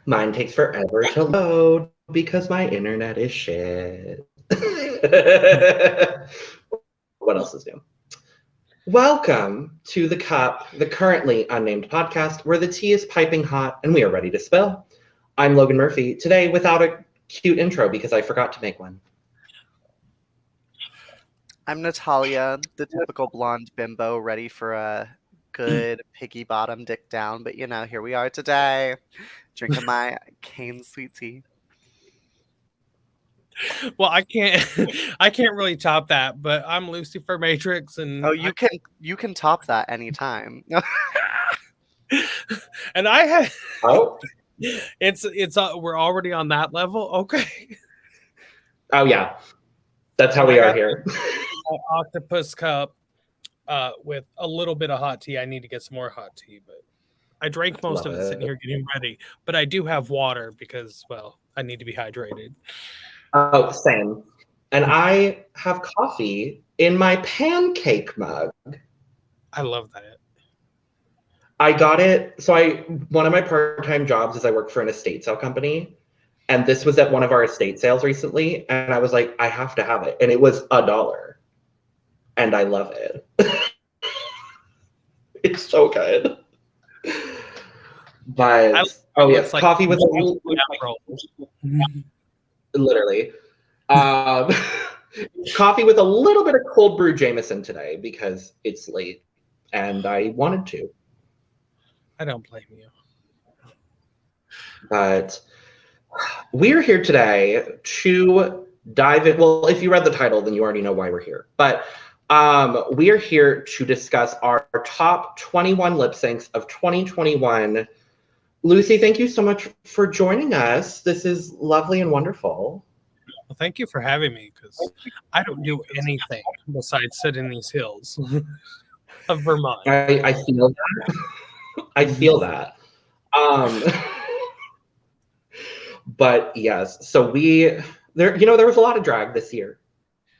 Mine takes forever to load because my internet is shit. What else is new? Welcome to The Cup, the Currently Unnamed Podcast, where the tea is piping hot and we are ready to spill. I'm Logan Murphy, today without a cute intro because I forgot to make one. I'm Natalia, the typical blonde bimbo ready for a good piggy bottom dick down, but here we are today, drinking my cane sweet tea. Well, I can't really top that, but I'm Luci Furr-Matrix, and you can top that anytime. And I had it's we're already on that level. Okay. Oh yeah, that's how we are here. Octopus cup with a little bit of hot tea. I need to get some more hot tea, but I drank most of it sitting here getting ready. But I do have water because, well, I need to be hydrated. Oh, same. And I have coffee in my pancake mug. I love that. I got it. So one of my part-time jobs is I work for an estate sale company. And this was at one of our estate sales recently. And I was like, I have to have it. And it was $1. And I love it. It's so good. But yes, like coffee with literally. Coffee with a little bit of cold brew Jameson today because it's late and I wanted to. I don't blame you. But we're here today to dive in. Well, if you read the title, then you already know why we're here. But we are here to discuss our top 21 lip syncs of 2021. Luci, thank you so much for joining us. This is lovely and wonderful. Well, thank you for having me, because I don't do anything besides sit in these hills of Vermont. I feel that. I feel that. But yes, so there was a lot of drag this year.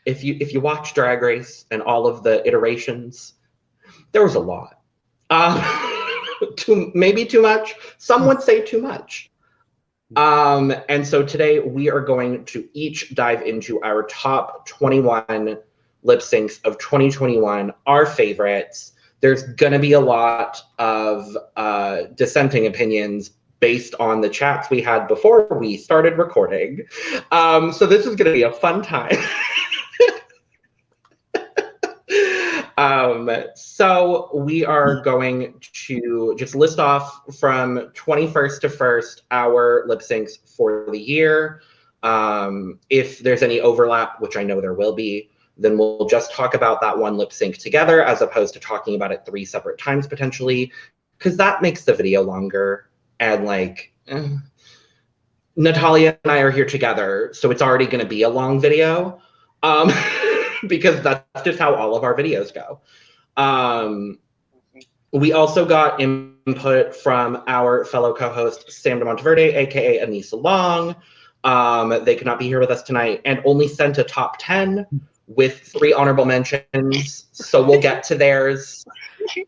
If you watch Drag Race and all of the iterations, there was a lot. Maybe too much. Some would say too much. And so today we are going to each dive into our top 21 lip syncs of 2021, our favorites. There's going to be a lot of dissenting opinions based on the chats we had before we started recording. So this is going to be a fun time. So we are going to just list off from 21st to 1st our lip syncs for the year. If there's any overlap, which I know there will be, then we'll just talk about that one lip sync together as opposed to talking about it 3 separate times potentially, because that makes the video longer. And Natalia and I are here together, so it's already going to be a long video. Because that's just how all of our videos go. We also got input from our fellow co-host, Sam de Monteverde, aka Anissa Long. They could not be here with us tonight and only sent a top 10 with 3 honorable mentions. So we'll get to theirs.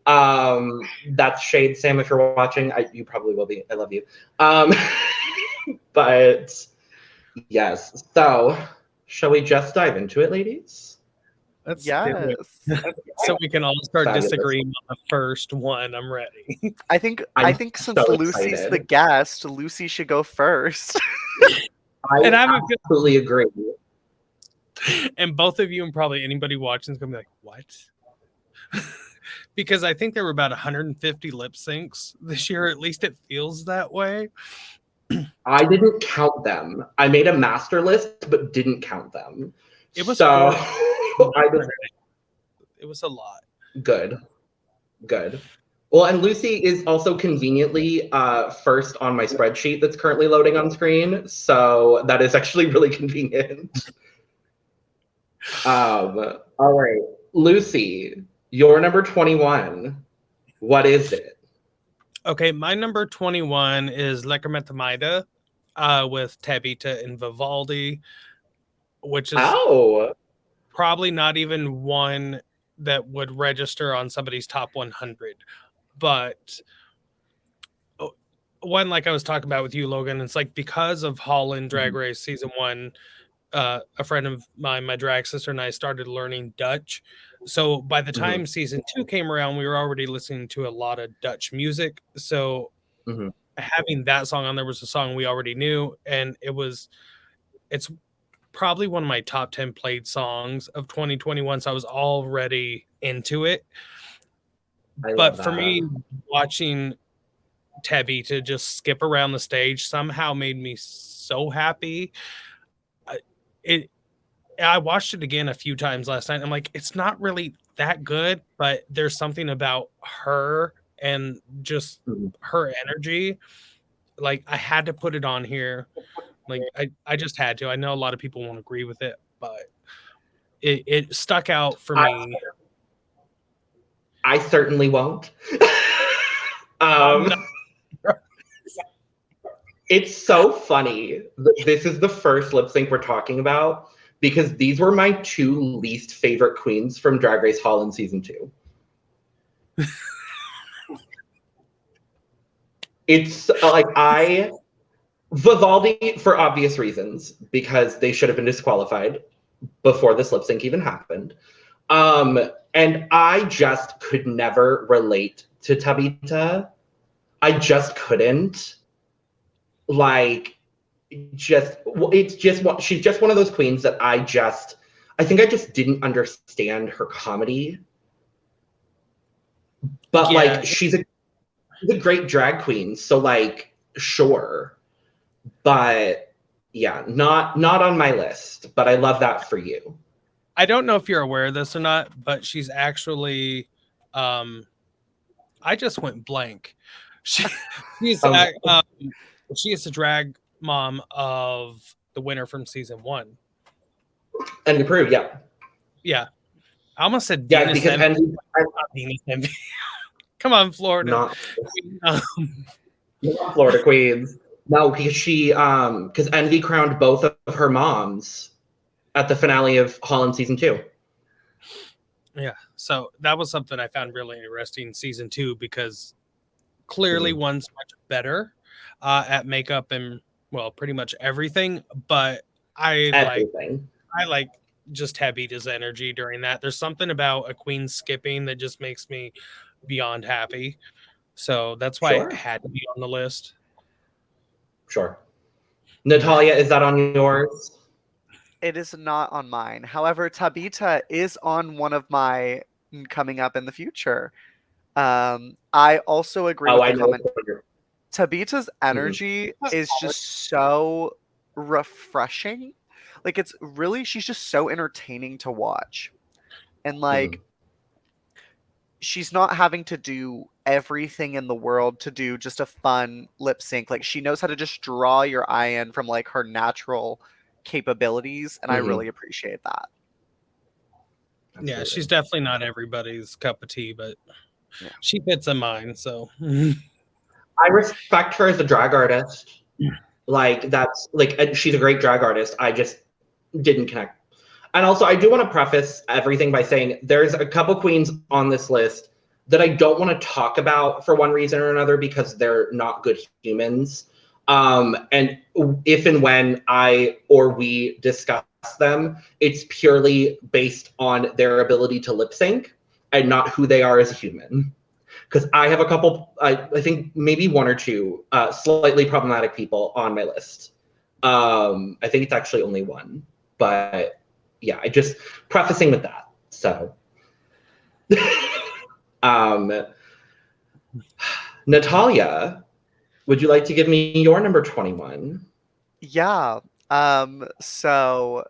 That's shade, Sam, if you're watching. You probably will be. I love you. But yes, so shall we just dive into it, ladies? Yes. So we can all start disagreeing on the first one. I'm ready. I think since so Luci's the guest, Luci should go first. I absolutely agree. And both of you and probably anybody watching is going to be like, what? Because I think there were about 150 lip syncs this year. At least it feels that way. I didn't count them. I made a master list, but didn't count them. It was so. It was a lot. Good. Well, and Luci is also conveniently first on my spreadsheet that's currently loading on screen, so that is actually really convenient. All right, Luci, your number 21. What is it? Okay, my number 21 is Leckermetamida with Tabita and Vivaldi, which is probably not even one that would register on somebody's top 100. But one, like I was talking about with you, Logan, it's like because of Holland Drag Race season 1, a friend of mine, my drag sister, and I started learning Dutch. So by the time season 2 came around, we were already listening to a lot of Dutch music. So having that song on there was a song we already knew, and it's probably one of my top 10 played songs of 2021. So I was already into it. But for me, watching Tabby to just skip around the stage somehow made me so happy. I watched it again a few times last night. I'm like, it's not really that good, but there's something about her and just her energy. Like, I had to put it on here. Like, I just had to. I know a lot of people won't agree with it, but it stuck out for me. I certainly won't. It's so funny that this is the first lip sync we're talking about, because these were my 2 least favorite queens from Drag Race Holland season 2. It's like Vivaldi, for obvious reasons, because they should have been disqualified before this lip sync even happened. And I just could never relate to Tabitha. I just couldn't. Like, she's just one of those queens that I think I just didn't understand her comedy. But like, she's a great drag queen, so like, sure. But yeah, not on my list, but I love that for you. I don't know if you're aware of this or not, but she's actually I just went blank. She is the drag mom of the winner from season 1. And approved, yeah. Yeah. I almost said Venus because Envy. Come on, Florida. Not Florida Queens. No, because Envy crowned both of her moms at the finale of Holland season 2. Yeah, so that was something I found really interesting in season 2, because clearly one's much better at makeup and, well, pretty much everything. But I like just Tabitha's energy during that. There's something about a queen skipping that just makes me beyond happy. So that's why it had to be on the list. Sure. Natalia, is that on yours? It is not on mine. However, Tabitha is on one of my coming up in the future. I also agree with the comment. Tabitha's energy is just so refreshing. Like, she's just so entertaining to watch. And like, she's not having to do everything in the world to do just a fun lip sync. Like, she knows how to just draw your eye in from like her natural capabilities, and I really appreciate that. Absolutely. Yeah, she's definitely not everybody's cup of tea, but she fits in mine. So I respect her as a drag artist. Like, that's like, she's a great drag artist. I just didn't connect. And also, I do want to preface everything by saying there's a couple queens on this list that I don't want to talk about for one reason or another, because they're not good humans. And if and when I or we discuss them, it's purely based on their ability to lip sync and not who they are as a human. Because I have a couple, I think maybe 1 or 2 slightly problematic people on my list. I think it's actually only 1, but yeah, I just prefacing with that. So, Natalia, would you like to give me your number 21? Yeah. So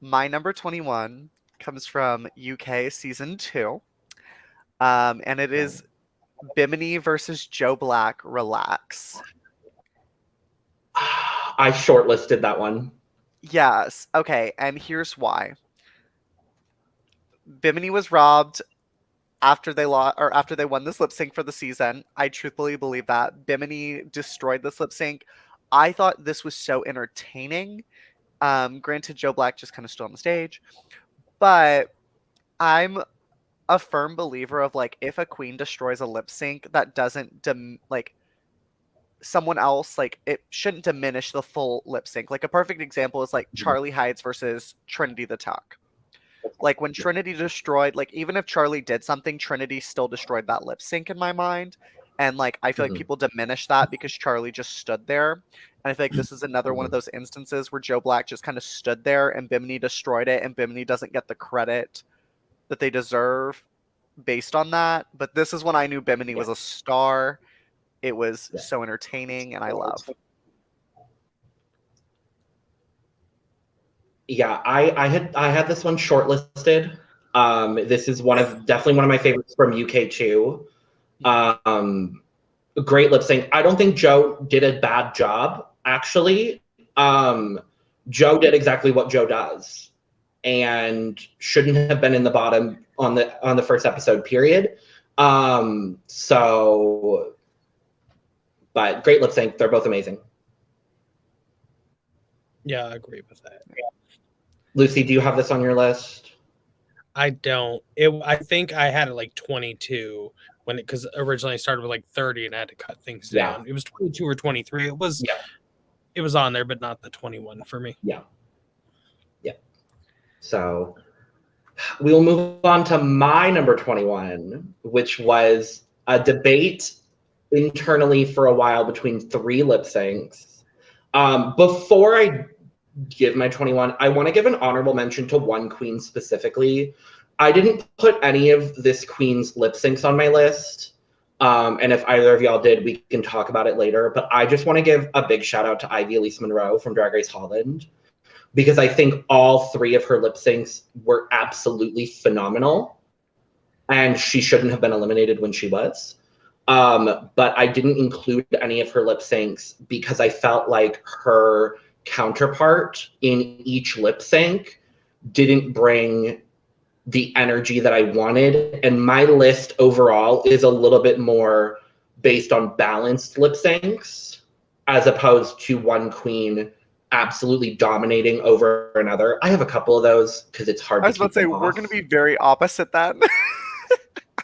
my number 21 comes from UK season 2. And it is Bimini versus Joe Black, Relax. I shortlisted that one. Yes. Okay. And here's why. Bimini was robbed after they won this lip sync for the season. I truthfully believe that Bimini destroyed this lip sync. I thought this was so entertaining. Granted, Joe Black just kind of stood on the stage, but I'm a firm believer of, like, if a queen destroys a lip sync, that doesn't someone else, like, it shouldn't diminish the full lip sync. Like, a perfect example is like Charlie Hides versus Trinity the Tuck. Like, when Trinity destroyed, like, even if Charlie did something, Trinity still destroyed that lip sync in my mind. And, like, I feel like people diminish that because Charlie just stood there. And I feel like this is another one of those instances where Joe Black just kind of stood there and Bimini destroyed it, and Bimini doesn't get the credit that they deserve based on that. But this is when I knew Bimini was a star. It was so entertaining, and I love. Yeah, I had this one shortlisted. This is definitely one of my favorites from UK too. Great lip sync. I don't think Joe did a bad job, actually. Joe did exactly what Joe does, and shouldn't have been in the bottom on the first episode, period. But great lip sync. They're both amazing. Yeah, I agree with that. Lucy, do you have this on your list? I don't. I think I had it like 22 because originally I started with like 30 and I had to cut things down. It was 22 or 23. It was on there, but not the 21 for me. Yeah. So we'll move on to my number 21, which was a debate internally for a while between 3 lip syncs. Before I give my 21, I want to give an honorable mention to one queen specifically. I didn't put any of this queen's lip syncs on my list. And if either of y'all did, we can talk about it later. But I just want to give a big shout out to Ivy Elise Monroe from Drag Race Holland, because I think all 3 of her lip syncs were absolutely phenomenal. And she shouldn't have been eliminated when she was. But I didn't include any of her lip syncs because I felt like her counterpart in each lip sync didn't bring the energy that I wanted. And my list overall is a little bit more based on balanced lip syncs as opposed to one queen absolutely dominating over another. I have a couple of those because it's hard to keep them off. I was about to say, we're going to be very opposite then.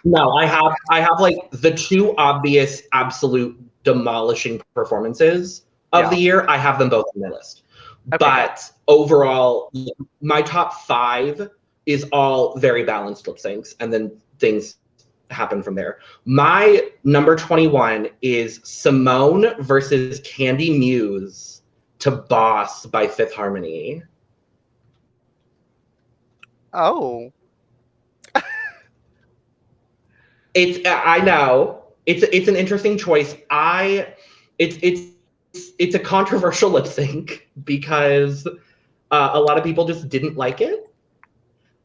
No, I have like the 2 obvious absolute demolishing performances of the year. I have them both on my list. Okay. But overall, my top 5 is all very balanced lip syncs, and then things happen from there. My number 21 is Simone versus Candy Muse to Boss by Fifth Harmony. Oh. I know. It's an interesting choice. It's a controversial lip sync because a lot of people just didn't like it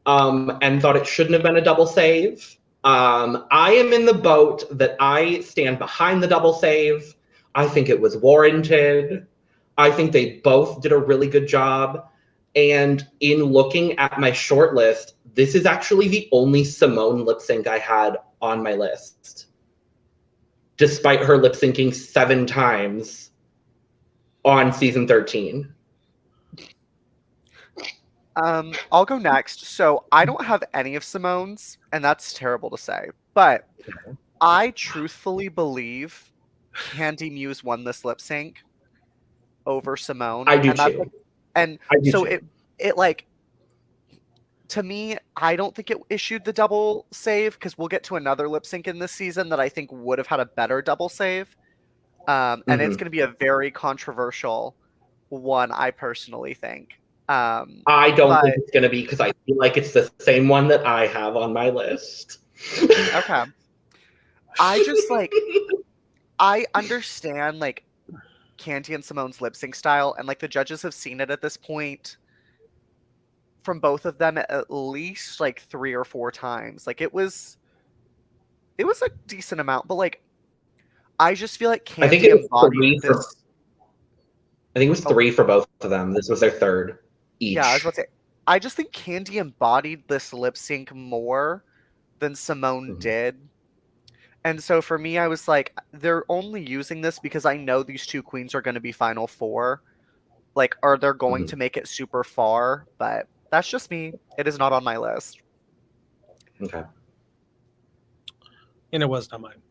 and thought it shouldn't have been a double save. I am in the boat that I stand behind the double save. I think it was warranted. I think they both did a really good job. And in looking at my short list, this is actually the only Simone lip sync I had on my list, despite her lip syncing 7 times on season 13. I'll go next. So I don't have any of Simone's, and that's terrible to say, but I truthfully believe Candy Muse won this lip sync over Simone. I do too. It like, to me, I don't think it issued the double save, because we'll get to another lip sync in this season that I think would have had a better double save. And it's going to be a very controversial one, I personally think. I don't think it's going to be, because I feel like it's the same one that I have on my list. Okay. I just like, I understand like Candy and Simone's lip sync style, and like the judges have seen it at this point from both of them at least like 3 or 4 times. Like it was a decent amount, but like I just feel like Candy I think it was 3 for both of them. This was their 3rd each. Yeah, I was about to say, I just think Candy embodied this lip sync more than Simone did. And so for me, I was like, they're only using this because I know these 2 queens are going to be Final 4. Like, or they're going to make it super far, but that's just me. It is not on my list. Okay. And it was not mine.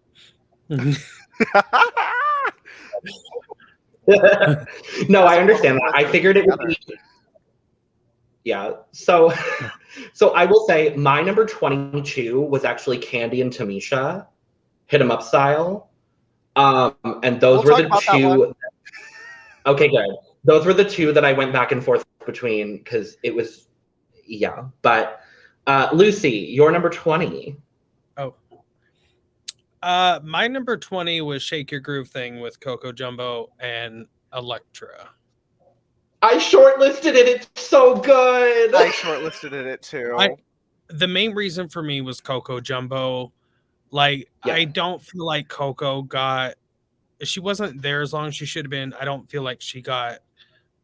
No, I understand that. I figured it would be. Yeah. So I will say my number 22 was actually Candy and Tamisha, Hit 'Em Up Style. And those were the two. Okay, good. Those were the two that I went back and forth between because it was, yeah. But Luci, your number 20. Oh. My number 20 was Shake Your Groove Thing with Coco Jumbo and Electra. I shortlisted it. It's so good. I shortlisted it too. The main reason for me was Coco Jumbo. Like, yeah. I don't feel like Coco she wasn't there as long as she should have been. I don't feel like she got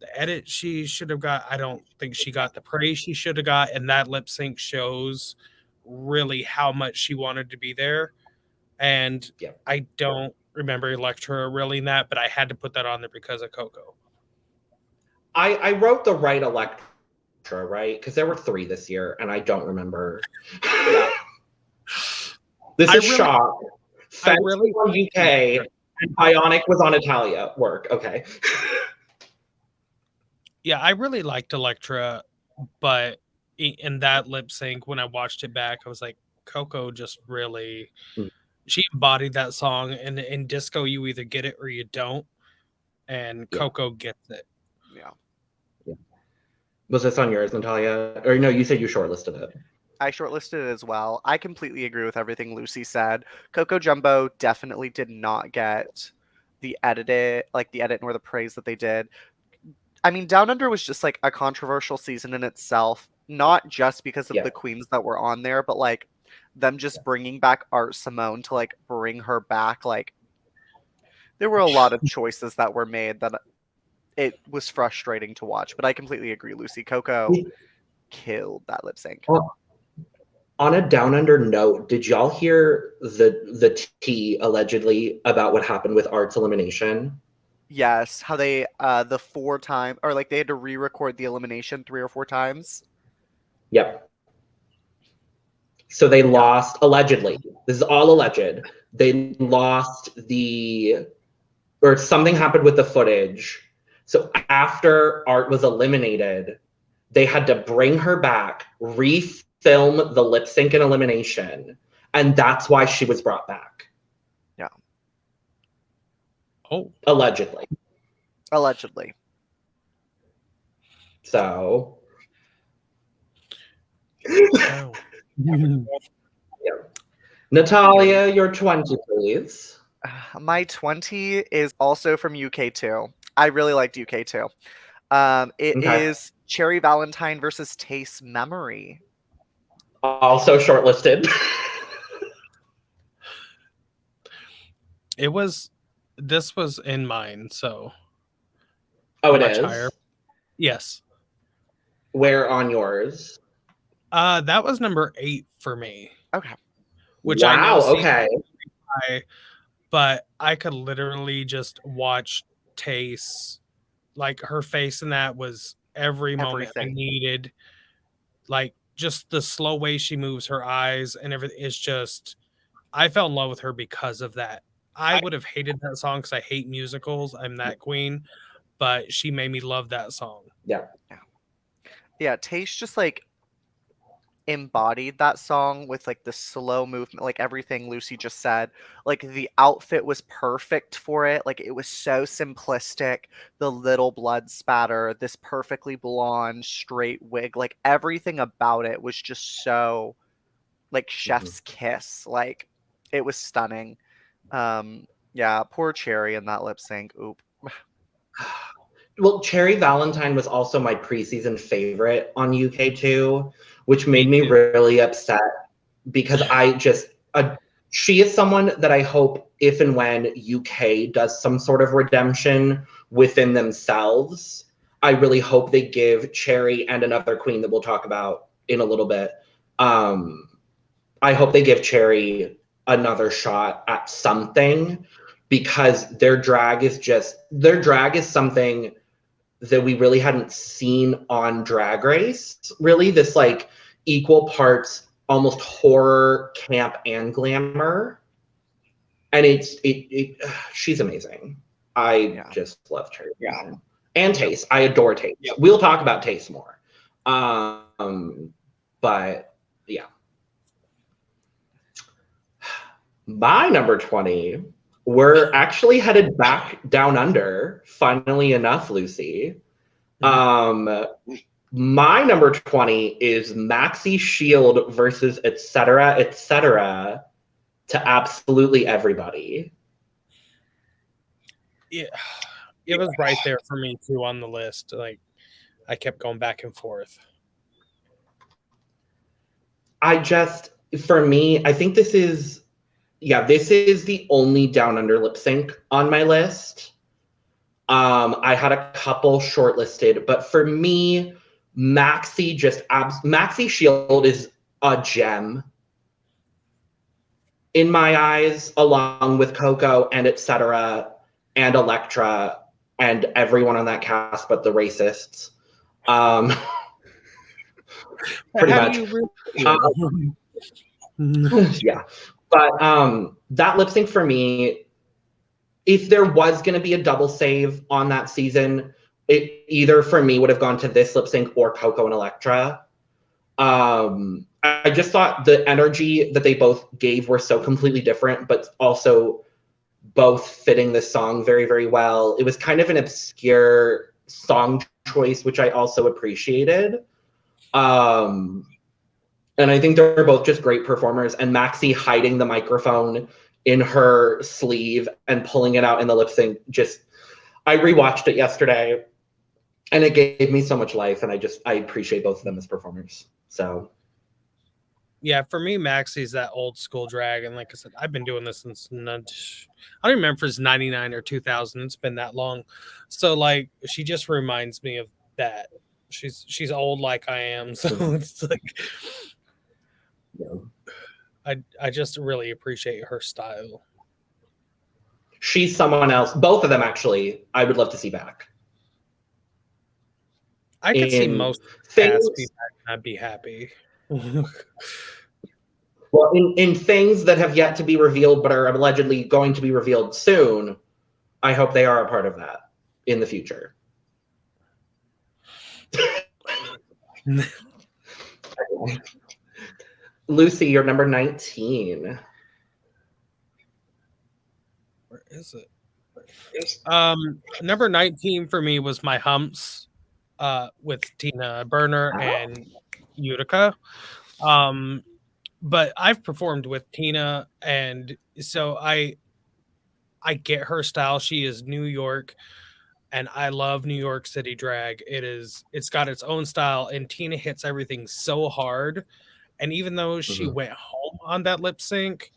the edit she should have got. I don't think she got the praise she should have got. And that lip sync shows really how much she wanted to be there. And I don't remember Electra really in that, but I had to put that on there because of Coco. I wrote the right Electra, right? Because there were 3 this year, and I don't remember. This is shock. I really on UK, and Bionic was on Italia. Work, okay. Yeah, I really liked Electra, but in that lip sync, when I watched it back, I was like, Coco just really... She embodied that song, and in disco, you either get it or you don't, and Coco gets it. Yeah. Was this on yours, Natalia? Or no, you said you shortlisted it. I shortlisted it as well. I completely agree with everything Luci said. Coco Jumbo definitely did not get the edit nor the praise that they did. I mean, Down Under was just like a controversial season in itself, not just because of the queens that were on there, but like them just bringing back Art Simone to like bring her back. Like, there were a lot of choices that were made that it was frustrating to watch, but I completely agree, Luci. Coco killed that lip sync. On a Down Under note, did y'all hear the tea allegedly about what happened with Art's elimination? Yes, how they the 4 times, or like they had to re-record the elimination 3 or 4 times. Yep. So they lost, allegedly. This is all alleged. They lost or something happened with the footage. So after Art was eliminated, they had to bring her back, refilm the lip sync and elimination, and that's why she was brought back. Yeah. Oh. Allegedly. So. Oh. Natalia, your 20, please. My 20 is also from UK too. I really liked UK too. It is Cherry Valentine versus Taste Memory. Also shortlisted. This was in mine, so. Oh, it is? Higher. Yes. Where on yours? That was number 8 for me. Okay. Which I know okay. High, but I could literally just watch Taste. Like, her face in that was every moment I needed. Like, just the slow way she moves her eyes and everything is just, I fell in love with her because of that. I would have hated that song because I hate musicals. I'm that queen, but she made me love that song. Yeah, Taste just like embodied that song with like the slow movement, like everything Luci just said. Like, the outfit was perfect for it. Like, it was so simplistic. The little blood spatter, this perfectly blonde straight wig, like everything about it was just so like chef's kiss. Like, it was stunning. Poor Cherry in that lip sync. Oop. Well, Cherry Valentine was also my preseason favorite on UK2, which made me really upset because she is someone that I hope if and when UK does some sort of redemption within themselves, I really hope they give Cherry and another queen that we'll talk about in a little bit. I hope they give Cherry another shot at something because their drag is something that we really hadn't seen on Drag Race. Really, this like equal parts almost horror, camp, and glamour. And she's amazing. I just love Cherry. Yeah. And Taste. I adore Taste. Yep. We'll talk about Taste more. But yeah. My number 20, we're actually headed back down under, funnily enough, Lucy. My number 20 is Maxi Shield versus etc. to absolutely everybody. Yeah, it was right there for me too on the list. Like, I kept going back and forth. For me, I think this is the only Down Under lip sync on my list. I had a couple shortlisted, but for me, Maxi Shield is a gem in my eyes, along with Coco and etc. and Elektra and everyone on that cast, but the racists. Pretty much. Yeah. But that lip sync for me, if there was going to be a double save on that season, it either for me would have gone to this lip sync or Coco and Elektra. I just thought the energy that they both gave were so completely different, but also both fitting the song very, very well. It was kind of an obscure song choice, which I also appreciated. And I think they're both just great performers. And Maxi hiding the microphone in her sleeve and pulling it out in the lip sync, I rewatched it yesterday and it gave me so much life. And I appreciate both of them as performers. So. Yeah, for me, Maxi's that old school drag. And like I said, I've been doing this since, I don't remember if it's 99 or 2000. It's been that long. So like, she just reminds me of that. She's old like I am. So it's like, I just really appreciate her style. She's someone else. Both of them, actually, I would love to see back. I could see most things be back and I'd be happy. Well, in things that have yet to be revealed but are allegedly going to be revealed soon, I hope they are a part of that in the future. Lucy, you're number 19. Where is it? Number 19 for me was My Humps with Tina Burner and Utica. But I've performed with Tina, and so I get her style. She is New York, and I love New York City drag. It's got its own style, and Tina hits everything so hard. And even though she went home on that lip sync,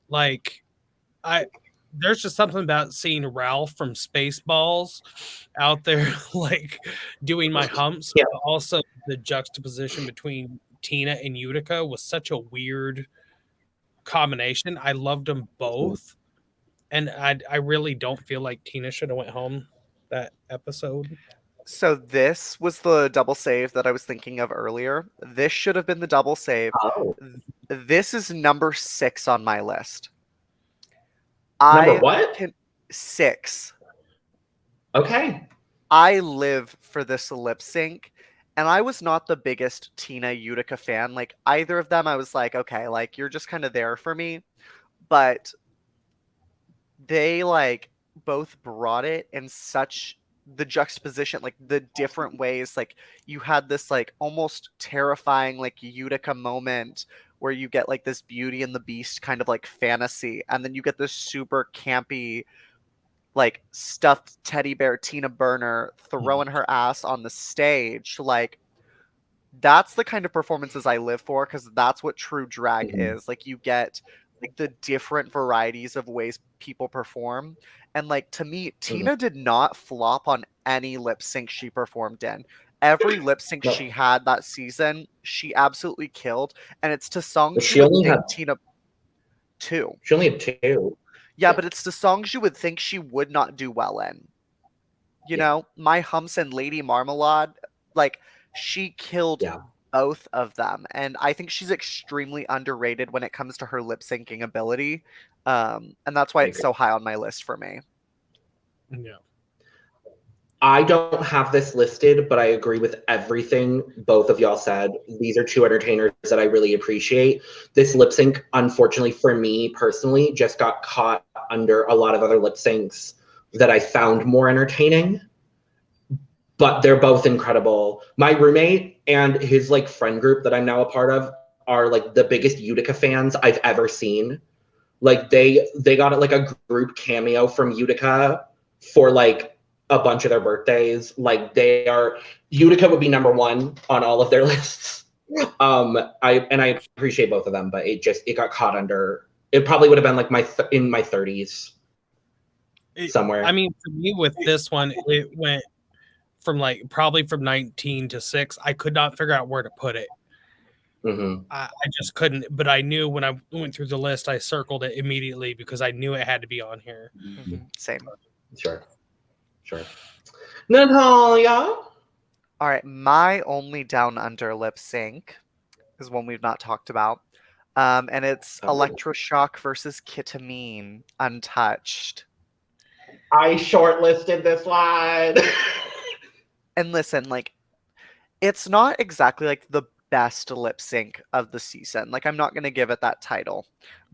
like there's just something about seeing Ralph from Spaceballs out there, like doing My Humps, but also the juxtaposition between Tina and Utica was such a weird combination. I loved them both, and I really don't feel like Tina should have went home that episode. So this was the double save that I was thinking of earlier. This should have been the double save. Oh. This is number 6 on my list. Number what? 6. Okay. I live for this lip sync, and I was not the biggest Tina Utica fan. Like, either of them, I was like, okay, like, you're just kind of there for me. But they, like, both brought it in such the juxtaposition, like, the different ways. Like, you had this, like, almost terrifying, like, Utica moment where you get, like, this Beauty and the Beast kind of, like, fantasy. And then you get this super campy, like, stuffed teddy bear Tina Burner throwing her ass on the stage. Like, that's the kind of performances I live for, because that's what true drag is. Like, you get like the different varieties of ways people perform. And like, to me, Tina did not flop on any lip sync she performed in. Every lip sync she had that season, she absolutely killed. And it's to songs she only had Tina 2. She only had 2. Yeah, but it's the songs you would think she would not do well in. You know, My Humps and Lady Marmalade, like, she killed both of them. And I think she's extremely underrated when it comes to her lip syncing ability. And that's why it's so high on my list for me. Yeah. I don't have this listed, but I agree with everything both of y'all said. These are two entertainers that I really appreciate. This lip sync, unfortunately for me personally, just got caught under a lot of other lip syncs that I found more entertaining. But they're both incredible. My roommate and his like friend group that I'm now a part of are like the biggest Utica fans I've ever seen. Like they got like a group cameo from Utica for like a bunch of their birthdays. Like Utica would be number one on all of their lists. I appreciate both of them, but it got caught under. It probably would have been like in my 30s somewhere. I mean, for me with this one, it went from probably from 19 to 6. I could not figure out where to put it. Mm-hmm. I just couldn't, but I knew when I went through the list, I circled it immediately because I knew it had to be on here. Mm-hmm. Same. Sure. Natalia? All right, my only down under lip sync is one we've not talked about. And it's Electroshock versus Ketamine, Untouched. I shortlisted this one. And listen, like, it's not exactly like the best lip sync of the season. Like, I'm not going to give it that title.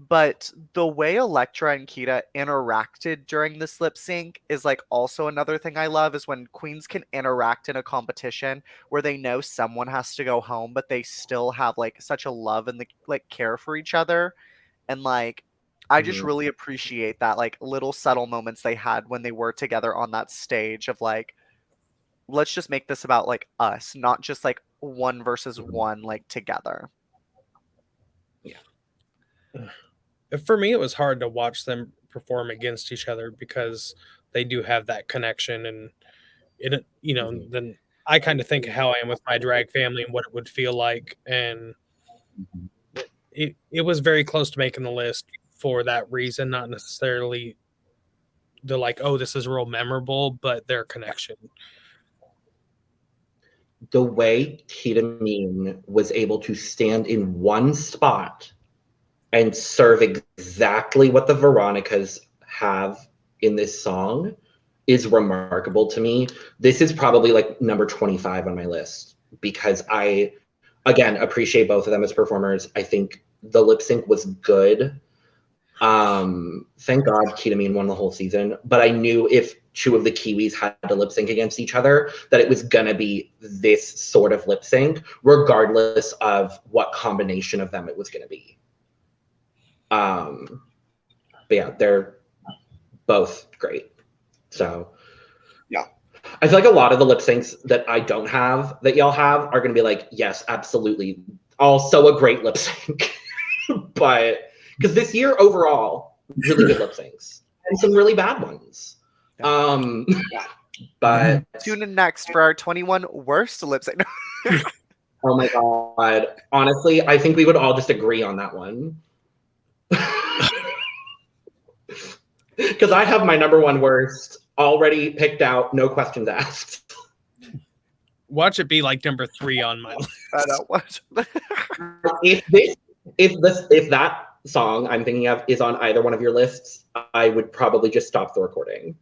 But the way Elektra and Kita interacted during this lip sync is like also another thing I love is when queens can interact in a competition where they know someone has to go home, but they still have like such a love and like care for each other. And like, I just really appreciate that like little subtle moments they had when they were together on that stage of like, let's just make this about like us, not just like one versus one, like together. Yeah. For me, it was hard to watch them perform against each other because they do have that connection, and it, then I kind of think how I am with my drag family and what it would feel like, and it was very close to making the list for that reason, not necessarily the like, oh, this is real memorable, but their connection. The way Ketamine was able to stand in one spot and serve exactly what the Veronicas have in this song is remarkable to me. This is probably like number 25 on my list because I, again, appreciate both of them as performers. I think the lip sync was good. Thank God Ketamine won the whole season, but I knew if two of the Kiwis had to lip sync against each other, that it was gonna be this sort of lip sync, regardless of what combination of them it was gonna be. But yeah, they're both great. So yeah, I feel like a lot of the lip syncs that I don't have that y'all have are gonna be like, yes, absolutely, also a great lip sync. But because this year overall, really good lip syncs and some really bad ones. But tune in next for our 21 worst lip sync. Oh my God. Honestly, I think we would all just agree on that one. Because I have my number one worst already picked out, no questions asked. Watch it be like number 3 on my list. I don't watch. If that song I'm thinking of is on either one of your lists, I would probably just stop the recording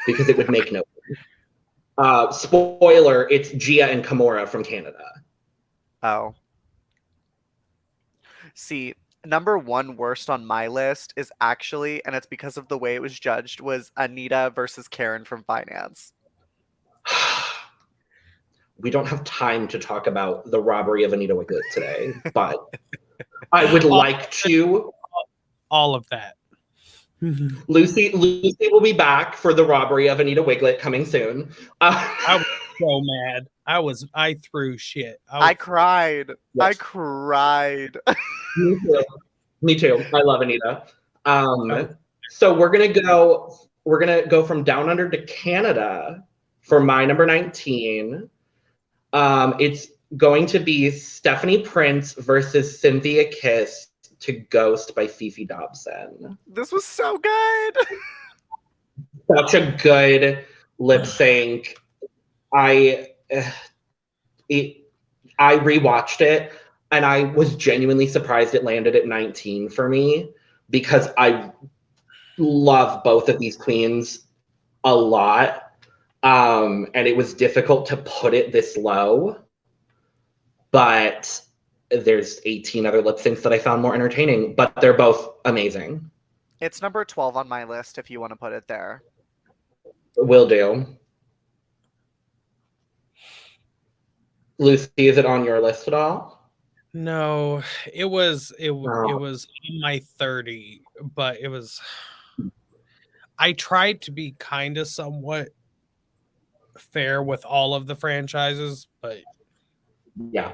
because it would make no sense. Spoiler, it's Gia and Kimora from Canada. Oh. See, number one worst on my list is actually, and it's because of the way it was judged, was Anita versus Karen from Finance. We don't have time to talk about the robbery of Anita Wiglet today, but I would like to. All of that. Lucy will be back for the robbery of Anita Wiglet coming soon. I was so mad. I threw shit. I cried. Yes. I cried. Me too. I love Anita. So we're gonna go from Down Under to Canada for my number 19. It's going to be Stephanie Prince versus Cynthia Kiss to Ghost by Fifi Dobson. This was so good. Such a good lip sync. I rewatched it and I was genuinely surprised it landed at 19 for me because I love both of these queens a lot. And it was difficult to put it this low. But there's 18 other lip syncs that I found more entertaining, but they're both amazing. It's number 12 on my list if you want to put it there. Will do. Luci, is it on your list at all? No, it was in my 30, but it was. I tried to be kind of somewhat fair with all of the franchises, but yeah,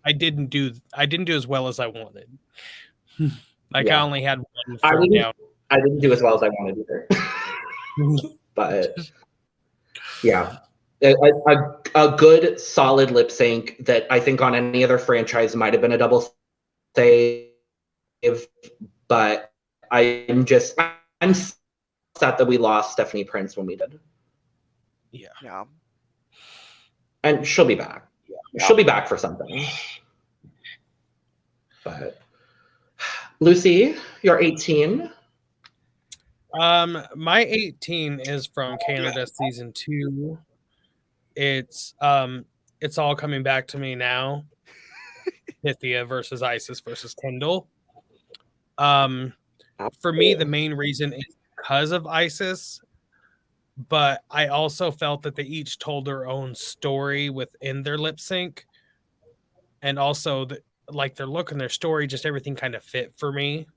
I didn't do as well as I wanted. I only had one down. I didn't do as well as I wanted either. But yeah. A good solid lip sync that I think on any other franchise might have been a double save, but I'm sad that we lost Stephanie Prince when we did. Yeah. And she'll be back. Yeah. She'll be back for something. But Luci, you're 18. My 18 is from Canada season 2. It's all coming back to me now. Pythia versus Isis versus Kendall. For me, the main reason is because of Isis, but I also felt that they each told their own story within their lip sync, and also their look and their story, just everything kind of fit for me.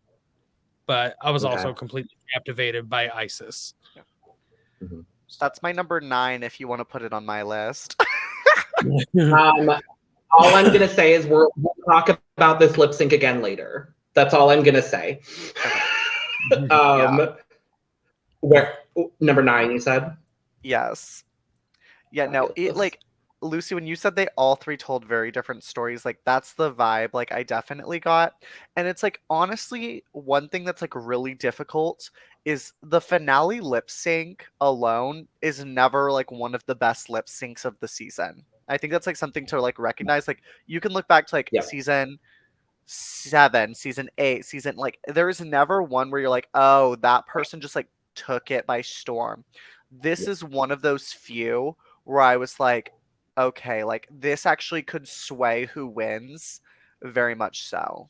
But I was also completely captivated by Isis. Yeah. Mm-hmm. That's my number 9 if you want to put it on my list. All I'm going to say is we'll talk about this lip sync again later. That's all I'm going to say. Where number 9 you said? Yes. Yeah, no, it Luci, when you said they all three told very different stories, that's the vibe I definitely got. And it's honestly, one thing that's really difficult is the finale lip sync alone is never one of the best lip syncs of the season. I think that's something to recognize. You can look back to season 7, season 8, season there is never one where you're oh, that person just took it by storm. This is one of those few where I was okay, this actually could sway who wins, very much so.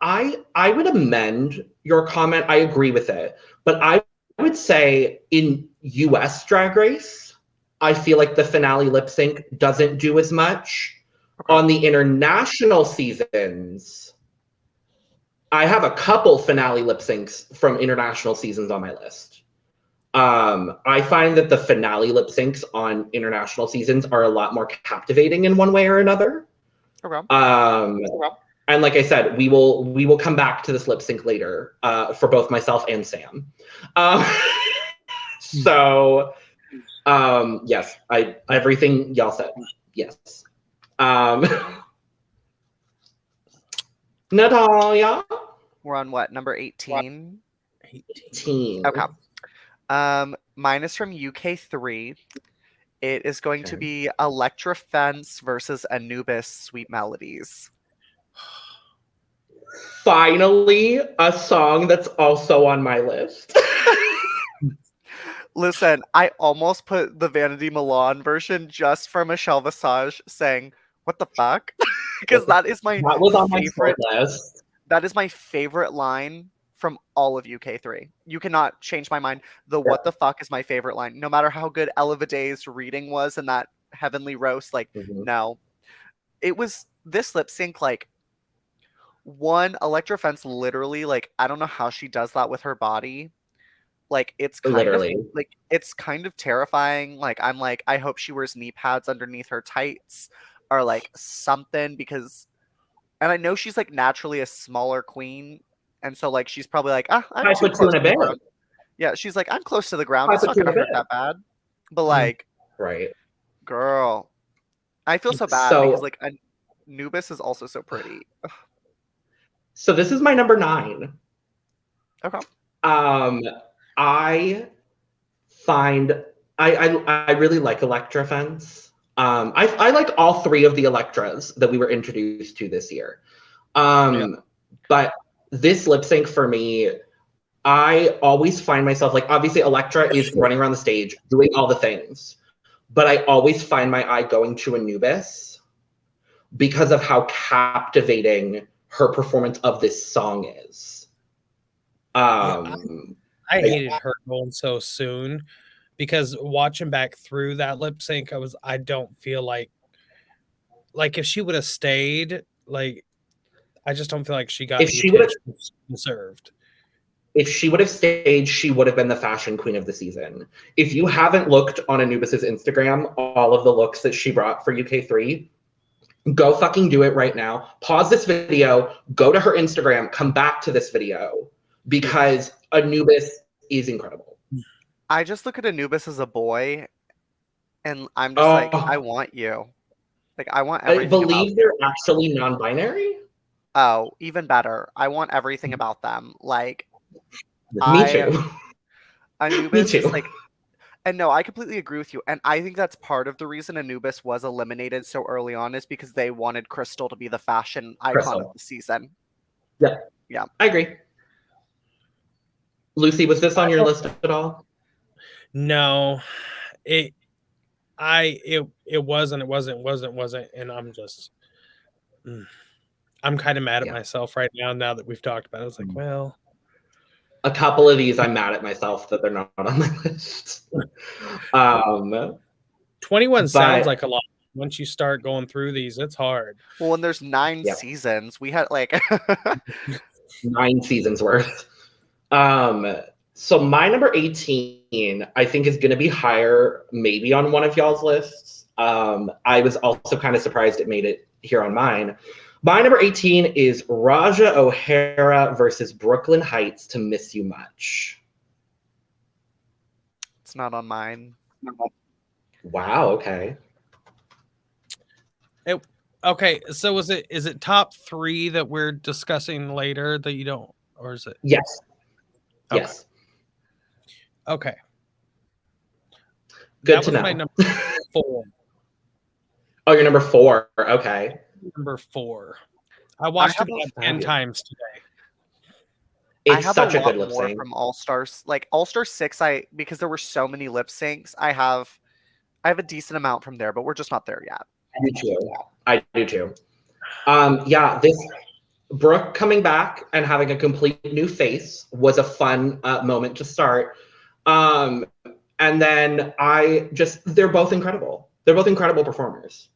I would amend your comment. I agree with it. But I would say in US Drag Race, I feel like the finale lip sync doesn't do as much. Okay. On the international seasons, I have a couple finale lip syncs from international seasons on my list. I find that the finale lip syncs on international seasons are a lot more captivating in one way or another. Okay. And like I said, we will come back to this lip sync later for both myself and Sam. So yes, everything y'all said. Yes. Natalia. We're on what, number 18? 18. Okay. Mine is from UK3. It is going to be Electra Fence versus Anubis Sweet Melodies. Finally, a song that's also on my list. Listen, I almost put the Vanity Milan version just for Michelle Visage saying, "What the fuck?" Because that is my favorite list. That is my favorite line from all of UK3. You cannot change my mind. What the fuck is my favorite line. No matter how good Ella Vaday's reading was in that Heavenly Roast, no. It was this lip sync, one, Electra Fence literally, I don't know how she does that with her body. It's kind of it's kind of terrifying. I'm I hope she wears knee pads underneath her tights or something, because, and I know she's naturally a smaller queen, and so she's probably I'm too close to the ground. Yeah, she's I'm close to the ground. It's not gonna hurt that bad. But right, girl, I feel so bad because Anubis is also so pretty. So this is my number 9. Okay. I find I really like Electra Fence. I like all 3 of the Electras that we were introduced to this year. But this lip sync for me I always find myself, like, obviously Elektra is running around the stage, doing all the things, but I always find my eye going to Anubis because of how captivating her performance of this song is. I hated her going so soon, because watching back through that lip sync, I don't feel like if she would have stayed, like, I just don't feel like she got the attention she deserved. If she would have stayed, she would have been the fashion queen of the season. If you haven't looked on Anubis's Instagram, all of the looks that she brought for UK3, go fucking do it right now. Pause this video, go to her Instagram, come back to this video, because Anubis is incredible. I just look at Anubis as a boy, and I'm just like, I want you. Like, I want everything. I believe they're actually non-binary. Oh, even better. I want everything about them. Like, me too. Anubis is like, and no, I completely agree with you. And I think that's part of the reason Anubis was eliminated so early on, is because they wanted Crystal to be the fashion icon of the season. Yeah. I agree. Lucy, was this on your list at all? No, it wasn't, and I'm kind of mad at myself right now that we've talked about it. I was like, well, a couple of these I'm mad at myself that they're not on my list. 21 sounds like a lot. Once you start going through these, it's hard. Well, when there's 9 seasons, we had like 9 seasons worth. So my number 18, I think, is going to be higher, maybe on one of y'all's lists. I was also kind of surprised it made it here on mine. My number 18 is Raja O'Hara versus Brooklyn Heights to Miss You Much. It's not on mine. Wow, okay. Okay, so is it top 3 that we're discussing later that you don't, or is it? Yes. Okay. Yes. Okay. Good to know. My number 4. Oh, you're number 4. Okay. Number 4. I watched it 10 times today. It's such a good lip sync. From All Stars, like All Star 6, because there were so many lip syncs, I have a decent amount from there, but we're just not there yet. I do too. This Brooke coming back and having a complete new face was a fun moment to start. And then they're both incredible. They're both incredible performers.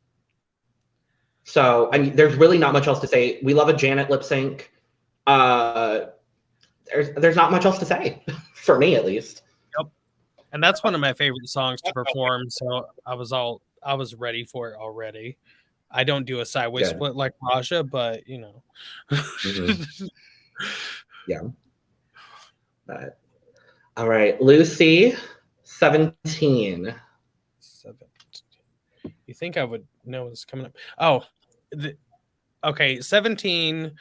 So, I mean, there's really not much else to say. We love a Janet lip sync. There's not much else to say, for me at least. Yep. And that's one of my favorite songs to perform. So I was ready for it already. I don't do a sideways split like Raja, but you know. Mm-hmm. Yeah. But all right, Lucy, 17. You think I would know what's coming up? Oh, okay. 17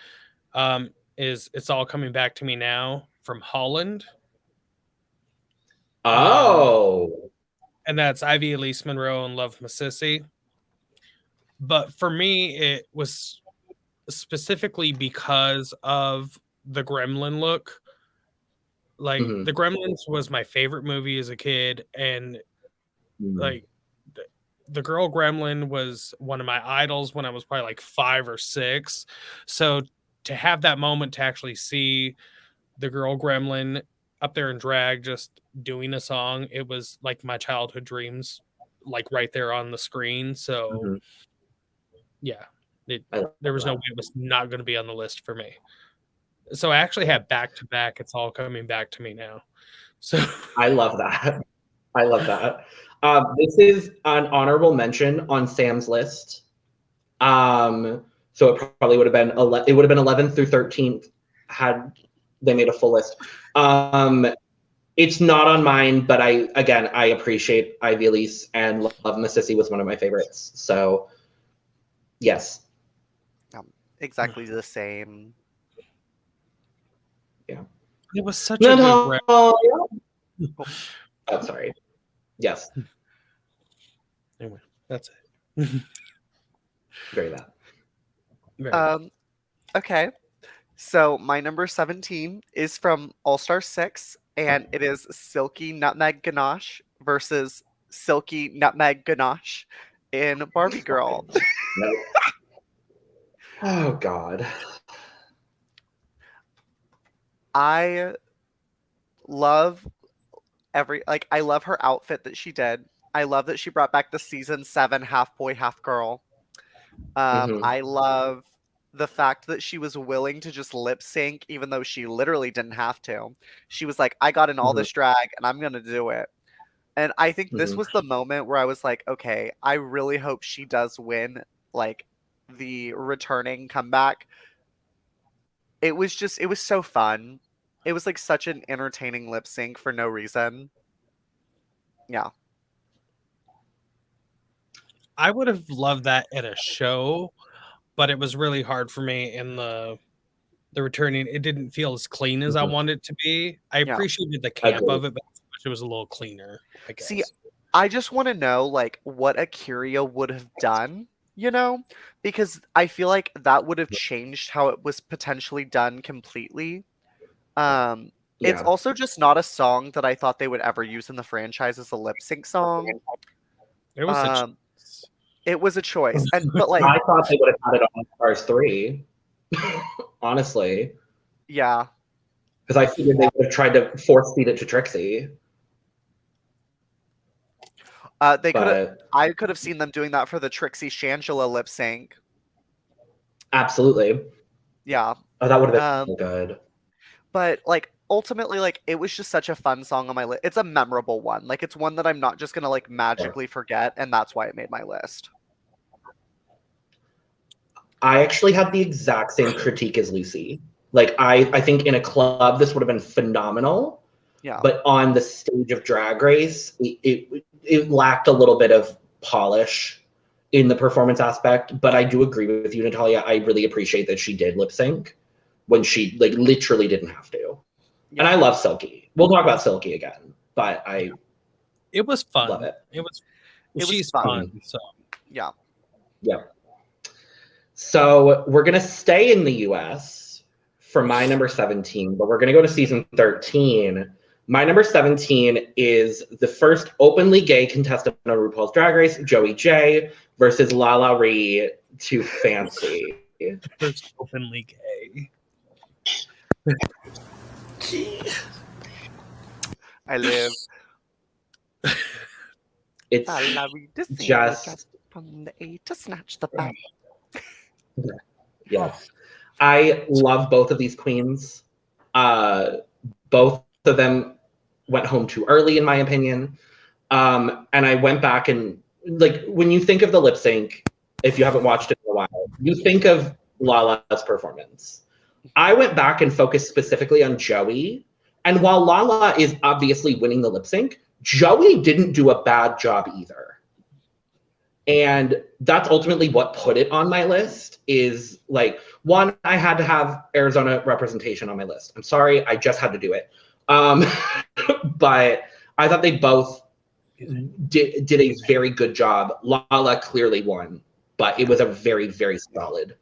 is It's All Coming Back to Me Now from Holland. Oh. And that's Ivy Elise Monroe and Love Masisi. But for me, it was specifically because of the Gremlin look. Like, The Gremlins was my favorite movie as a kid, and like the girl Gremlin was one of my idols when I was probably like 5 or 6. So to have that moment to actually see the girl Gremlin up there in drag just doing a song, it was like my childhood dreams, like right there on the screen. So yeah, there was no way it was not going to be on the list for me. So I actually had back-to-back It's All Coming Back to Me Now. So I love that. This is an honorable mention on Sam's list. So it probably would have been 11th through 13th had they made a full list. It's not on mine, but I appreciate Ivy Elise, and Love Masisi was one of my favorites. So yes. Exactly the same. Yeah. It was such a good Oh, sorry. Yes. Anyway, that's it. Very that. Okay. So my number 17 is from All-Star 6, and it is Silky Nutmeg Ganache versus Silky Nutmeg Ganache in Barbie Girl. Nope. Oh, God. I love I love her outfit that she did. I love that she brought back the season 7 half boy, half girl. I love the fact that she was willing to just lip sync, even though she literally didn't have to. She was like, I got in all this drag and I'm going to do it. And I think this was the moment where I was like, okay, I really hope she does win, like, the returning comeback. It was so fun. It was like such an entertaining lip sync for no reason. Yeah. I would have loved that at a show, but it was really hard for me in the returning. It didn't feel as clean as I wanted it to be. I appreciated the camp of it, but it was a little cleaner, I guess. See, I just want to know, like, what Akira would have done, you know? Because I feel like that would have changed how it was potentially done completely. It's also just not a song that I thought they would ever use in the franchise as a lip sync song. It was a choice. It was a choice. But like, I thought they would have had it on Stars 3. Honestly. Yeah. Because I figured they would have tried to force feed it to Trixie. I could have seen them doing that for the Trixie Shangela lip sync. Absolutely. Yeah. Oh, that would have been good. But like, ultimately, like, it was just such a fun song on my list. It's a memorable one. Like, it's one that I'm not just gonna like magically forget, and that's why it made my list. I actually had the exact same critique as Luci. Like, I think in a club this would have been phenomenal. Yeah. But on the stage of Drag Race, it lacked a little bit of polish in the performance aspect. But I do agree with you, Natalia. I really appreciate that she did lip sync when she like literally didn't have to. Yeah. And I love Silky. We'll talk about Silky again, but it was fun. Love it. She's fun. So yeah. So we're gonna stay in the US for my number 17, but we're gonna go to season 13. My number 17 is the first openly gay contestant on RuPaul's Drag Race, Joey J, versus Lala Ree to Fancy. First openly gay. I live. It's just from the A to snatch the bag. Yes. I love both of these queens. Both of them went home too early, in my opinion. And I went back and, like, when you think of the lip sync, if you haven't watched it in a while, you think of Lala's performance. I went back and focused specifically on Joey. And while Lala is obviously winning the lip sync, Joey didn't do a bad job either. And that's ultimately what put it on my list is, like, one, I had to have Arizona representation on my list. I'm sorry, I just had to do it. But I thought they both did a very good job. Lala clearly won, but it was a very, very solid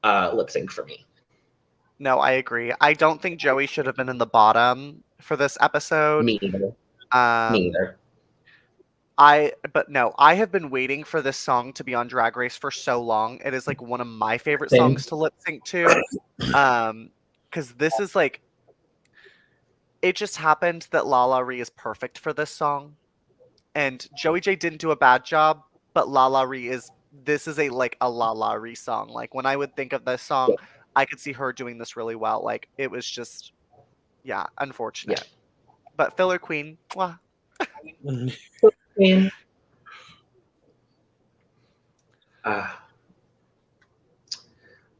lip sync for me. No, I agree. I don't think Joey should have been in the bottom for this episode. Me either. Me either. I have been waiting for this song to be on Drag Race for so long. It is like one of my favorite songs to lip sync to. Because this is like, it just happened that Lala Ree is perfect for this song. And Joey J didn't do a bad job, but Lala Ree this is a Lala Ree song. Like, when I would think of this song, I could see her doing this really well. Like, it was just, unfortunate. Yeah. But filler queen, mwah.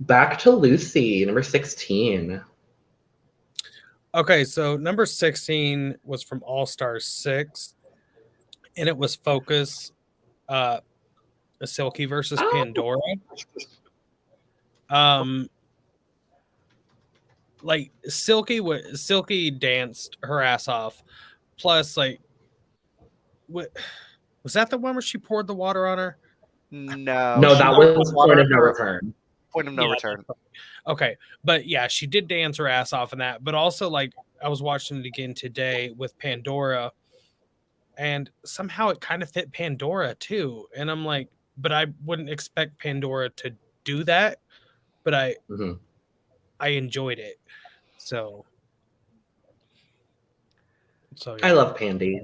Back to Luci, number 16. Okay, so number 16 was from All Stars 6, and it was Focus, Silky versus Pandora. Like, Silky danced her ass off. Plus, like, what was that the one where she poured the water on her? No, that was Point of No Return. Point of no return. Okay, but yeah, she did dance her ass off in that. But also, like, I was watching it again today with Pandora, and somehow it kind of fit Pandora too. And I'm like, but I wouldn't expect Pandora to do that. But I enjoyed it. So yeah. I love Pandy.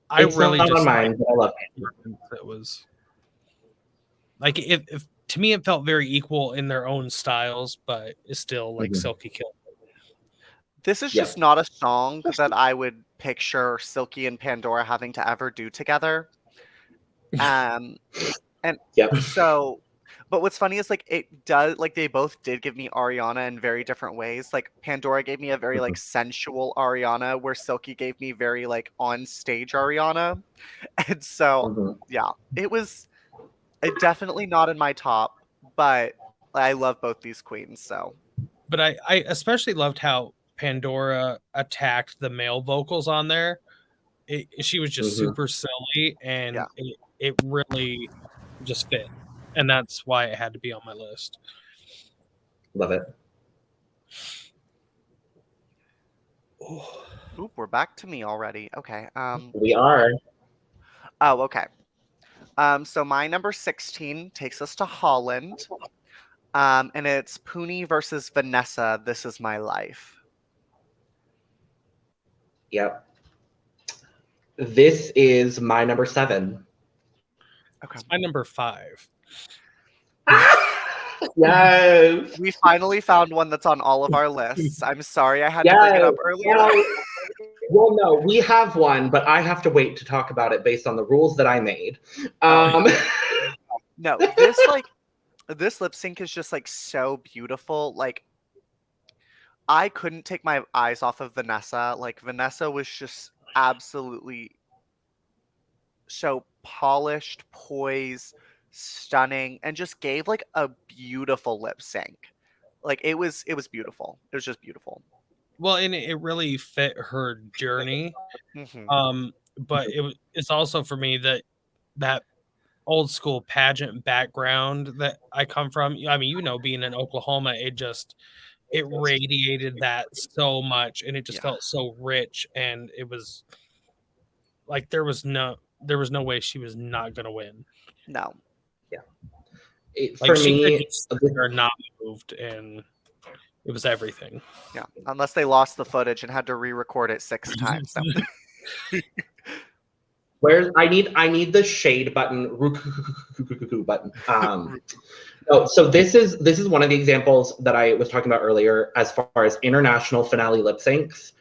I it's really not just on mine, but I love Pandy. It was like if to me it felt very equal in their own styles, but it's still like Silky killed. This is just not a song that I would picture Silky and Pandora having to ever do together. So, but what's funny is like it does, like they both did give me Ariana in very different ways. Like Pandora gave me a very like sensual Ariana, where Silky gave me very like on stage Ariana. And so it was definitely not in my top, but I love both these queens. So, but I especially loved how Pandora attacked the male vocals on there. She was just super silly, and it really just fit, and that's why it had to be on my list. Love it. Oop, we're back to me already. Okay. We are. Oh, okay. So my number 16 takes us to Holland. And it's Puni versus Vanessa, This Is My Life. Yep. This is my number 7. Okay. It's my number 5. Yes. We finally found one that's on all of our lists. I'm sorry I had to bring it up earlier. Well, no, we have one, but I have to wait to talk about it based on the rules that I made. No, this lip sync is just like so beautiful. Like, I couldn't take my eyes off of Vanessa. Like, Vanessa was just absolutely so polished, poised, stunning, and just gave like a beautiful lip sync. Like, it was beautiful. It was just beautiful. Well, and it really fit her journey. But it's also for me that old school pageant background that I come from. I mean, being in Oklahoma, it radiated that so much, and it just felt so rich, and it was like there was no way she was not gonna win. No. Yeah. For me, or not moved, and it was everything. Yeah, unless they lost the footage and had to re-record it 6 times. I need the shade button. So this is one of the examples that I was talking about earlier as far as international finale lip syncs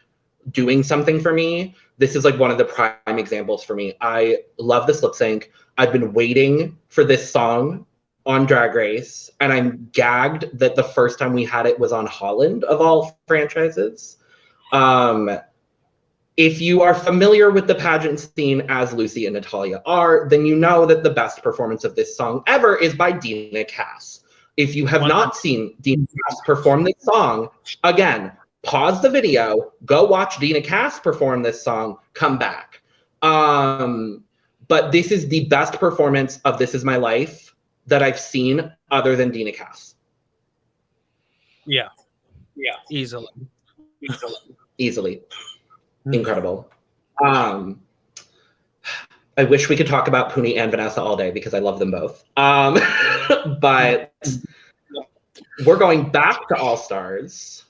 doing something for me. This is like one of the prime examples for me. I love this lip sync. I've been waiting for this song on Drag Race, and I'm gagged that the first time we had it was on Holland, of all franchises. If you are familiar with the pageant scene as Luci and Natalia are, then you know that the best performance of this song ever is by Dina Cass. If you have not seen Dina Cass perform this song, again, pause the video, go watch Dina Cass perform this song, come back. But this is the best performance of This Is My Life that I've seen other than Dina Cass. Yeah. Easily. Incredible. I wish we could talk about Puni and Vanessa all day because I love them both. But we're going back to All Stars.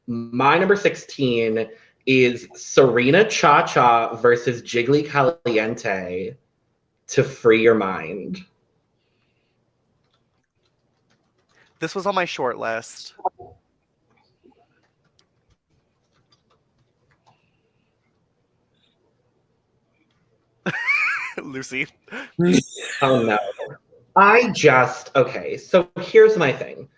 My number 16 is Serena Cha-Cha versus Jiggly Caliente to Free Your Mind. This was on my short list. Luci. Oh no. Okay, so here's my thing.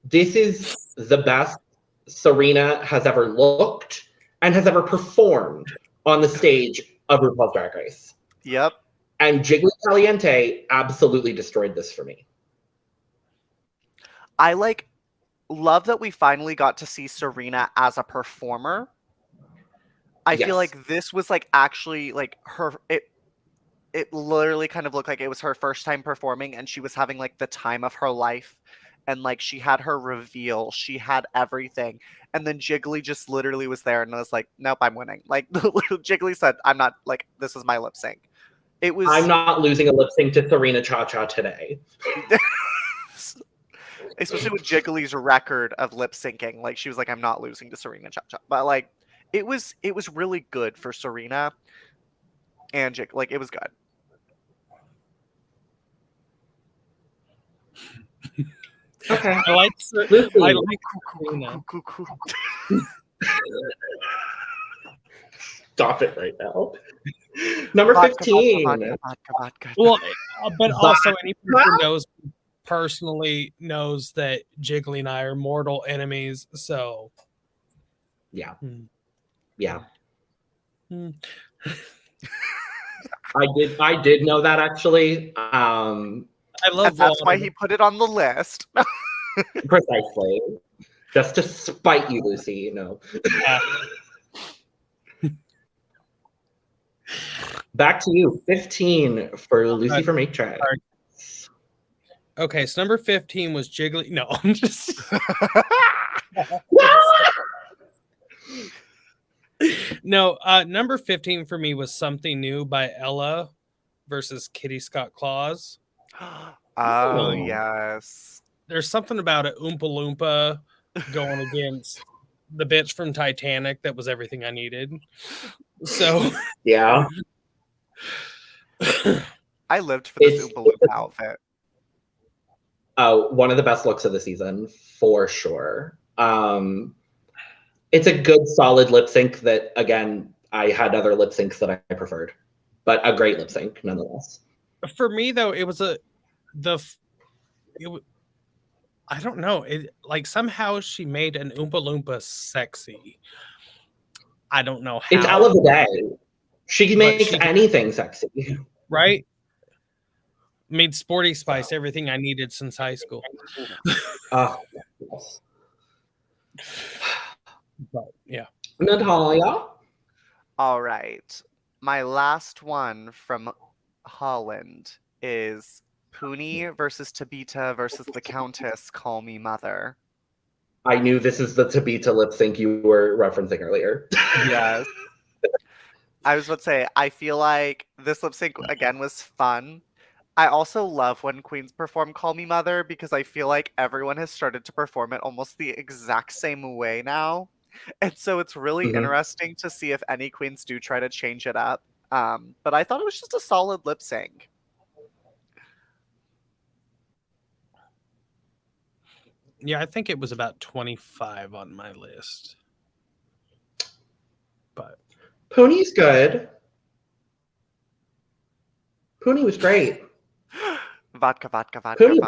This is the best Serena has ever looked and has ever performed on the stage of RuPaul's Drag Race. Yep. And Jiggly Caliente absolutely destroyed this for me. I love that we finally got to see Serena as a performer. I feel like this was like actually like it literally kind of looked like it was her first time performing, and she was having like the time of her life. And like she had her reveal, she had everything. And then Jiggly just literally was there and was like, nope, I'm winning. Like Jiggly said, I'm not, like, this is my lip sync. It was I'm not losing a lip sync to Serena Cha-Cha today. Especially with Jiggly's record of lip syncing. Like she was like, I'm not losing to Serena Cha-Cha. But like it was really good for Serena and Jiggly. Like it was good. Okay. I like Serena. Stop it right now. Number 15. Vodka. Well, but also anyone who knows personally knows that Jiggly and I are mortal enemies. So, yeah. I did know that actually. I love that's why he put it on the list. Precisely. Just to spite you, Lucy, you know. Back to you. 15 for Lucy Furr-Matrix. Okay, so number 15 was Jiggly. No, I'm just. No, number 15 for me was Something New by Ella versus Kitty Scott Claus. Oh, yes. There's something about it, Oompa Loompa going against the bitch from Titanic that was everything I needed. So, yeah. I lived for this Oompa Loompa outfit. Oh, one of the best looks of the season, for sure. It's a good, solid lip sync that, again, I had other lip syncs that I preferred. But a great lip sync, nonetheless. For me, though, it was I don't know. Like, somehow she made an Oompa Loompa sexy. I don't know how. It's Ella the Day. She makes anything sexy. Right? Made Sporty Spice everything I needed since high school. Oh, yes. But, yeah. Natalia? All right. My last one from Holland is Puni versus Tabita versus the Countess, Call Me Mother. I knew this is the Tabita lip sync you were referencing earlier. Yes. I was about to say, I feel like this lip sync, again, was fun. I also love when queens perform Call Me Mother because I feel like everyone has started to perform it almost the exact same way now. And so it's really interesting to see if any queens do try to change it up. But I thought it was just a solid lip sync. Yeah, I think it was about 25 on my list. But Puni's good. Puni was great. Vodka. Vodka. I can't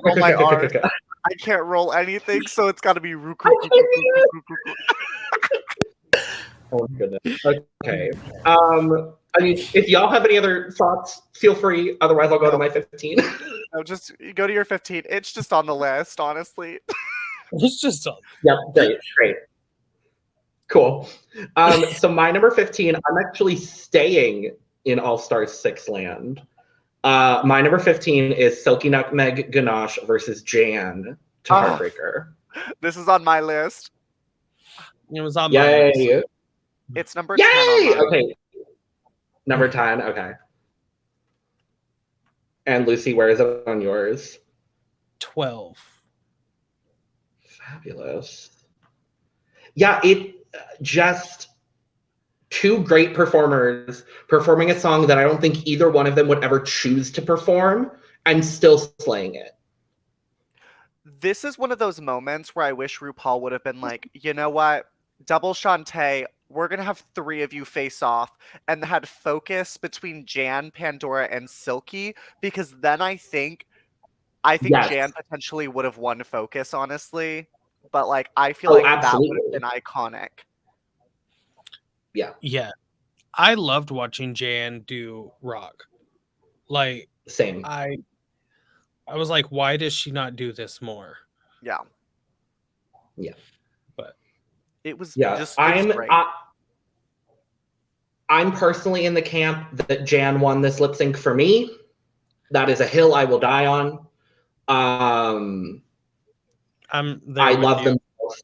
roll my R's. I can't roll anything, so it's got to be Ruku. Oh my goodness. Okay. I mean, if y'all have any other thoughts, feel free. Otherwise, I'll go to my 15. No, just go to your 15. It's just on the list, honestly. It's just on. Yep, great. Cool. So my number 15, I'm actually staying in All-Stars 6 land. My number 15 is Silky Nutmeg Ganache versus Jan to Heartbreaker. This is on my list. It was on my list. It's number 10 on mine. Okay. Number 10, okay. And Lucy, where is it on yours? 12. Fabulous. Yeah, it just two great performers performing a song that I don't think either one of them would ever choose to perform and still slaying it. This is one of those moments where I wish RuPaul would have been like, you know what? Double Shantae, we're going to have 3 of you face off and had focus between Jan, Pandora, and Silky, because then I think yes. Jan potentially would have won focus, honestly. But like, I feel like absolutely. That would have been iconic. Yeah. Yeah. I loved watching Jan do rock. Like, same. I was like, why does she not do this more? Yeah. Yeah. It was I'm personally in the camp that Jan won this lip sync for me. That is a hill I will die on. I love them both.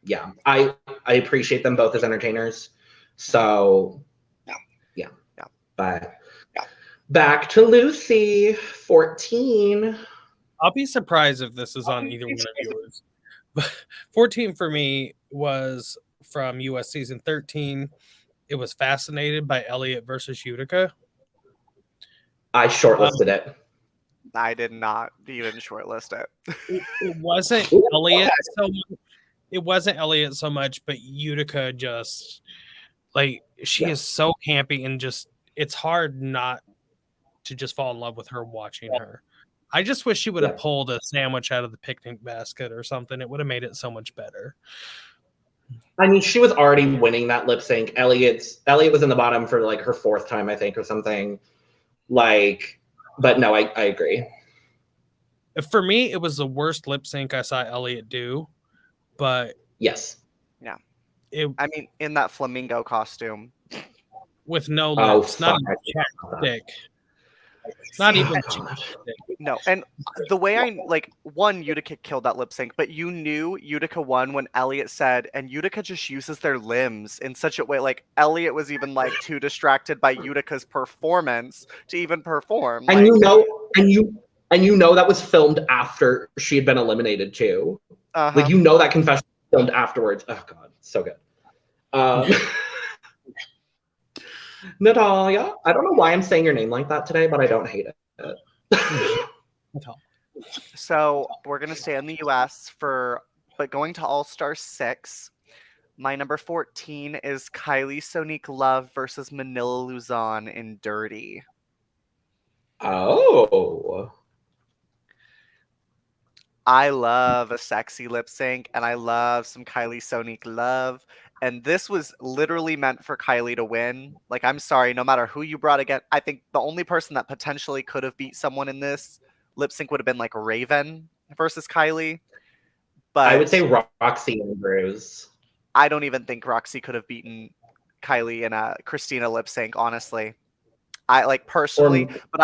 Yeah, I appreciate them both as entertainers. So, yeah. But back to Luci, 14. I'll be surprised if this is on either one of yours. But 14 for me was from US season 13. It was Fascinated by Elliot versus Utica. I shortlisted it. I did not even shortlist it. It wasn't Elliot so much. It wasn't Elliot so much, but Utica just like she is so campy and just it's hard not to just fall in love with her watching her. I just wish she would have pulled a sandwich out of the picnic basket or something. It would have made it so much better. I mean, she was already winning that lip sync. Elliot was in the bottom for like her 4th time, I think, or something. Like, but no, I agree. For me, it was the worst lip sync I saw Elliot do, but yes, yeah. I mean, in that flamingo costume with no lips, not even chapstick. Not even no, and the way Utica killed that lip sync, but you knew Utica won when Elliot said, and Utica just uses their limbs in such a way, like Elliot was even like too distracted by Utica's performance to even perform. And you know that was filmed after she had been eliminated too. Like that confession was filmed afterwards. Oh God, so good. Natalia, I don't know why I'm saying your name like that today, but I don't hate it. So we're going to stay in the US but going to All-Star 6. My number 14 is Kylie Sonique Love versus Manila Luzon in Dirty. Oh. I love a sexy lip sync, and I love some Kylie Sonique Love. And this was literally meant for Kylie to win. Like, I'm sorry, no matter who you brought again, I think the only person that potentially could have beat someone in this lip sync would have been like Raven versus Kylie. But I would say Roxy Andrews. I don't even think Roxy could have beaten Kylie in a Christina lip sync, honestly. I like personally, but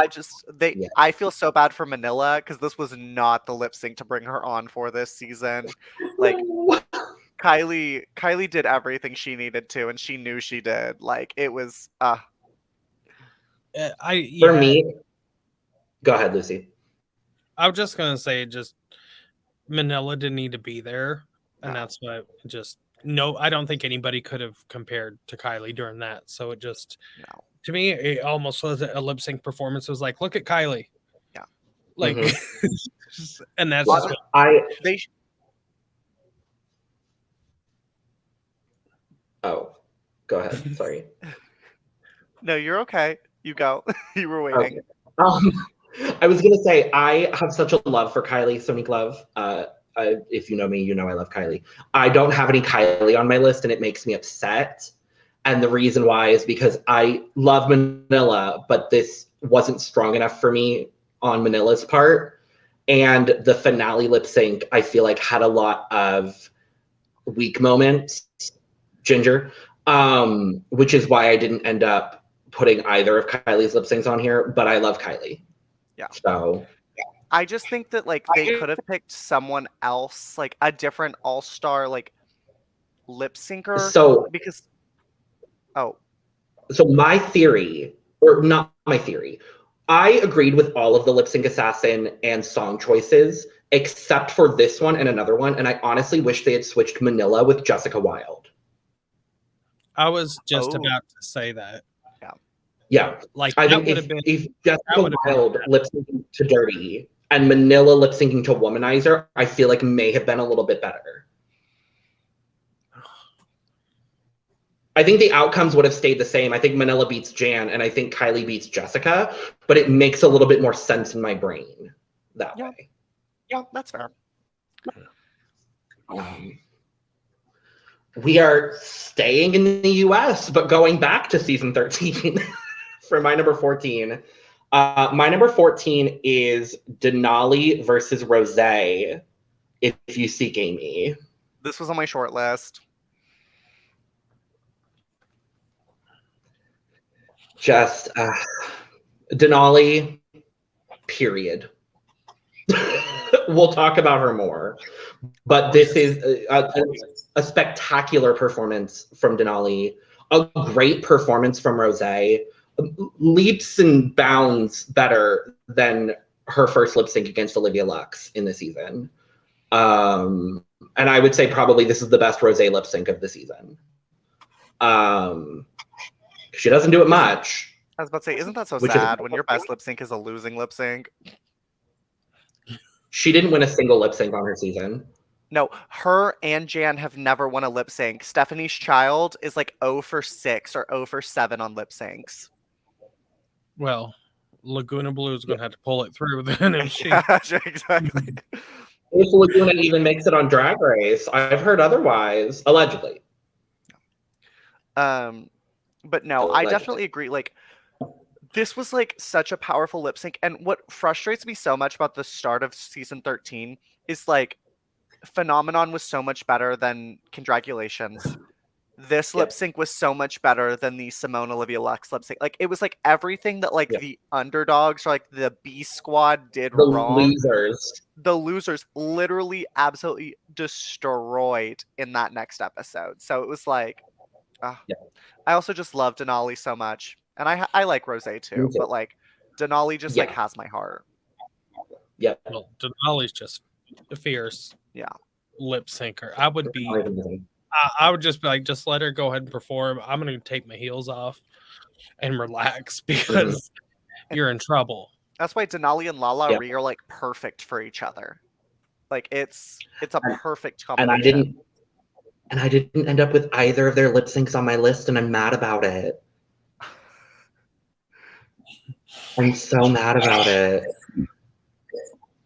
I feel so bad for Manila because this was not the lip sync to bring her on for this season. Like Kylie did everything she needed to, and she knew she did. Like it was For me, go ahead, Luci. I was just gonna say, just Manila didn't need to be there, and that's why I don't think anybody could have compared to Kylie during that. So it just to me, it almost was a lip sync performance. It was like, look at Kylie, like, and that's just what Oh, go ahead. Sorry. No, you're okay. You go. You were waiting. Okay. I was going to say, I have such a love for Kylie Sonique Love. If you know me, you know I love Kylie. I don't have any Kylie on my list, and it makes me upset. And the reason why is because I love Manila, but this wasn't strong enough for me on Manila's part. And the finale lip sync, I feel like, had a lot of weak moments. Ginger, which is why I didn't end up putting either of Kylie's lip syncs on here, but I love Kylie. Yeah. So I just think that like they could have picked someone else, like a different all-star like lip syncer. So my theory, or not my theory, I agreed with all of the lip sync assassin and song choices, except for this one and another one, and I honestly wish they had switched Manila with Jessica Wilde. I was just about to say that. Yeah. Like I think if Jessica Wilde lip syncing to Dirty and Manila lip syncing to Womanizer, I feel like may have been a little bit better. I think the outcomes would have stayed the same. I think Manila beats Jan, and I think Kylie beats Jessica, but it makes a little bit more sense in my brain that way. Yeah, that's fair. We are staying in the US, but going back to season 13 for my number 14. My number 14 is Denali versus Rosé, If You Seek Amy. This was on my short list. Just Denali, period. We'll talk about her more. But this is a spectacular performance from Denali. A great performance from Rosé. Leaps and bounds better than her first lip sync against Olivia Lux in the season. And I would say probably this is the best Rosé lip sync of the season. She doesn't do it much. I was about to say, isn't that so sad when your best lip sync is a losing lip sync? She didn't win a single lip sync on her season. No, her and Jan have never won a lip sync. Stephanie's Child is like 0 for 6 or 0 for 7 on lip syncs. Well, Laguna Blue is going to have to pull it through then. Exactly. If Laguna even makes it on Drag Race, I've heard otherwise, allegedly. But no, allegedly. I definitely agree. Like, this was like such a powerful lip sync, and what frustrates me so much about the start of season 13 is like Phenomenon was so much better than Congratulations. This lip sync was so much better than the Simone Olivia Lux lip sync. Like, it was like everything that like the underdogs or like the B squad did wrong. The losers literally absolutely destroyed in that next episode. So it was like, I also just love Denali so much. And I like Rosé too, but like Denali just like has my heart. Yeah. Well, Denali's just a fierce lip syncer. I would just be like, just let her go ahead and perform. I'm going to take my heels off and relax because you're in trouble. That's why Denali and Lala Ree are like perfect for each other. Like it's a perfect combination. And I didn't end up with either of their lip syncs on my list, and I'm mad about it. I'm so mad about it.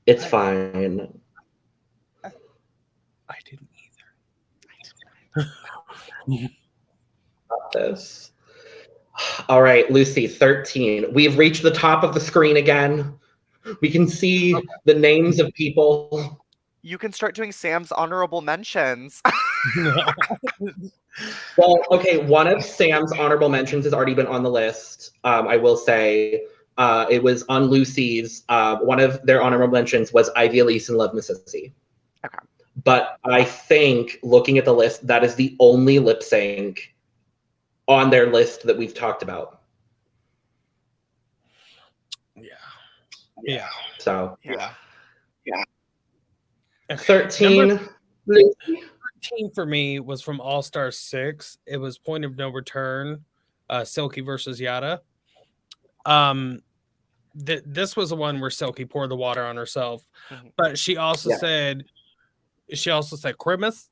It's fine. I didn't either. This. All right, Luci, 13. We've reached the top of the screen again. We can see the names of people. You can start doing Sam's honorable mentions. Well, okay, one of Sam's honorable mentions has already been on the list. I will say it was on Luci's. One of their honorable mentions was Ivy Elise and Love Mississippi. Okay. But I think, looking at the list, that is the only lip sync on their list that we've talked about. Yeah. So, yeah. 13. Number 13 for me was from All Star 6. It was Point of No Return, Silky versus Yada. This was the one where Silky poured the water on herself, but she also said Christmas.